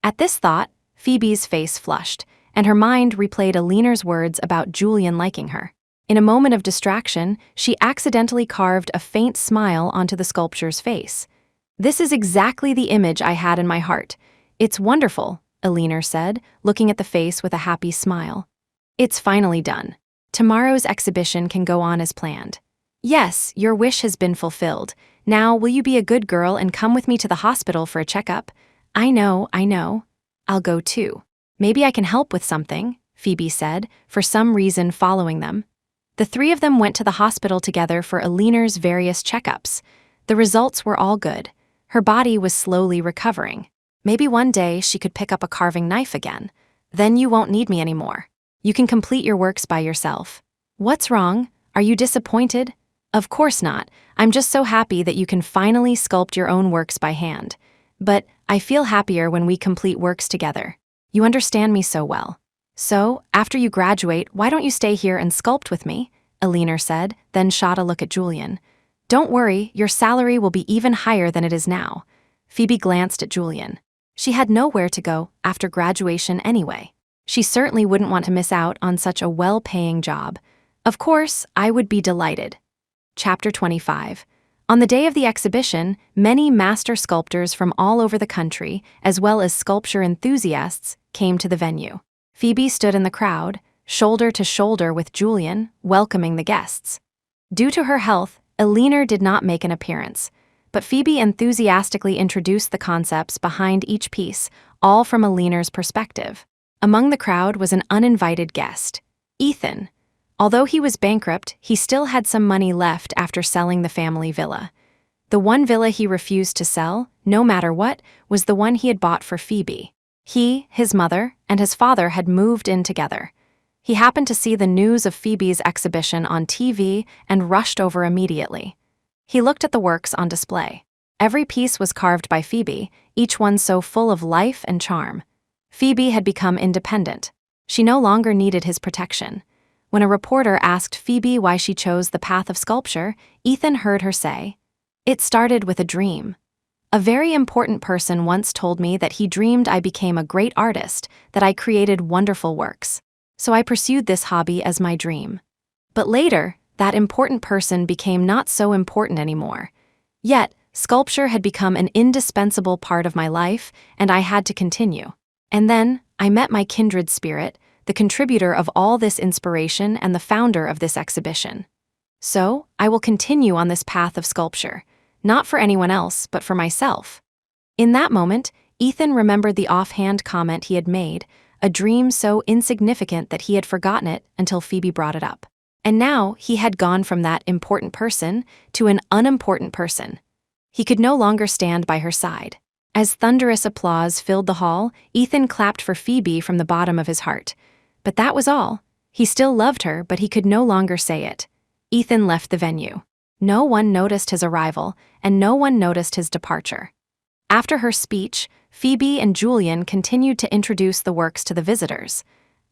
At this thought, Phoebe's face flushed, and her mind replayed Eleanor's words about Julian liking her. In a moment of distraction, she accidentally carved a faint smile onto the sculpture's face. "This is exactly the image I had in my heart. It's wonderful," Eleanor said, looking at the face with a happy smile. "It's finally done. Tomorrow's exhibition can go on as planned." "Yes, your wish has been fulfilled. Now, will you be a good girl and come with me to the hospital for a checkup?" I know. I'll go too. Maybe I can help with something," Phoebe said, for some reason following them. The three of them went to the hospital together for Eleanor's various checkups. The results were all good. Her body was slowly recovering. Maybe one day she could pick up a carving knife again. "Then you won't need me anymore. You can complete your works by yourself." "What's wrong? Are you disappointed?" "Of course not. I'm just so happy that you can finally sculpt your own works by hand. But I feel happier when we complete works together. You understand me so well. So, after you graduate, why don't you stay here and sculpt with me?" Eleanor said, then shot a look at Julian. "Don't worry, your salary will be even higher than it is now." Phoebe glanced at Julian. She had nowhere to go after graduation anyway. She certainly wouldn't want to miss out on such a well-paying job. "Of course, I would be delighted." Chapter 25. On the day of the exhibition, many master sculptors from all over the country, as well as sculpture enthusiasts, came to the venue. Phoebe stood in the crowd, shoulder to shoulder with Julian, welcoming the guests. Due to her health, Eleanor did not make an appearance, but Phoebe enthusiastically introduced the concepts behind each piece, all from Eleanor's perspective. Among the crowd was an uninvited guest, Ethan. Although he was bankrupt, he still had some money left after selling the family villa. The one villa he refused to sell, no matter what, was the one he had bought for Phoebe. He, his mother, and his father had moved in together. He happened to see the news of Phoebe's exhibition on TV and rushed over immediately. He looked at the works on display. Every piece was carved by Phoebe, each one so full of life and charm. Phoebe had become independent. She no longer needed his protection. When a reporter asked Phoebe why she chose the path of sculpture, Ethan heard her say, "It started with a dream. A very important person once told me that he dreamed I became a great artist, that I created wonderful works. So I pursued this hobby as my dream. But later, that important person became not so important anymore. Yet, sculpture had become an indispensable part of my life, and I had to continue. And then, I met my kindred spirit, the contributor of all this inspiration and the founder of this exhibition. So, I will continue on this path of sculpture, not for anyone else, but for myself." In that moment, Ethan remembered the offhand comment he had made, a dream so insignificant that he had forgotten it until Phoebe brought it up. And now he had gone from that important person to an unimportant person. He could no longer stand by her side. As thunderous applause filled the hall, Ethan clapped for Phoebe from the bottom of his heart. But that was all. He still loved her, but he could no longer say it. Ethan left the venue. No one noticed his arrival, and no one noticed his departure. After her speech, Phoebe and Julian continued to introduce the works to the visitors.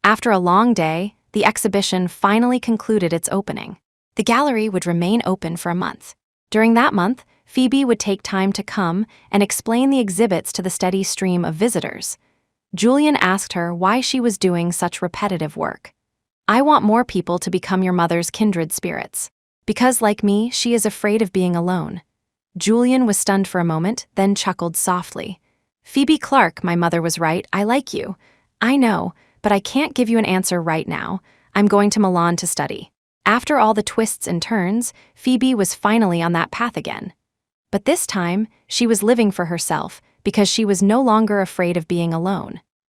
After a long day, the exhibition finally concluded its opening. The gallery would remain open for a month. During that month, Phoebe would take time to come and explain the exhibits to the steady stream of visitors. Julian asked her why she was doing such repetitive work. "I want more people to become your mother's kindred spirits. Because, like me, she is afraid of being alone." Julian was stunned for a moment, then chuckled softly. "Phoebe Clark, my mother was right. I like you. I know, but I can't give you an answer right now. I'm going to Milan to study." After all the twists and turns, Phoebe was finally on that path again. But this time, she was living for herself because she was no longer afraid of being alone.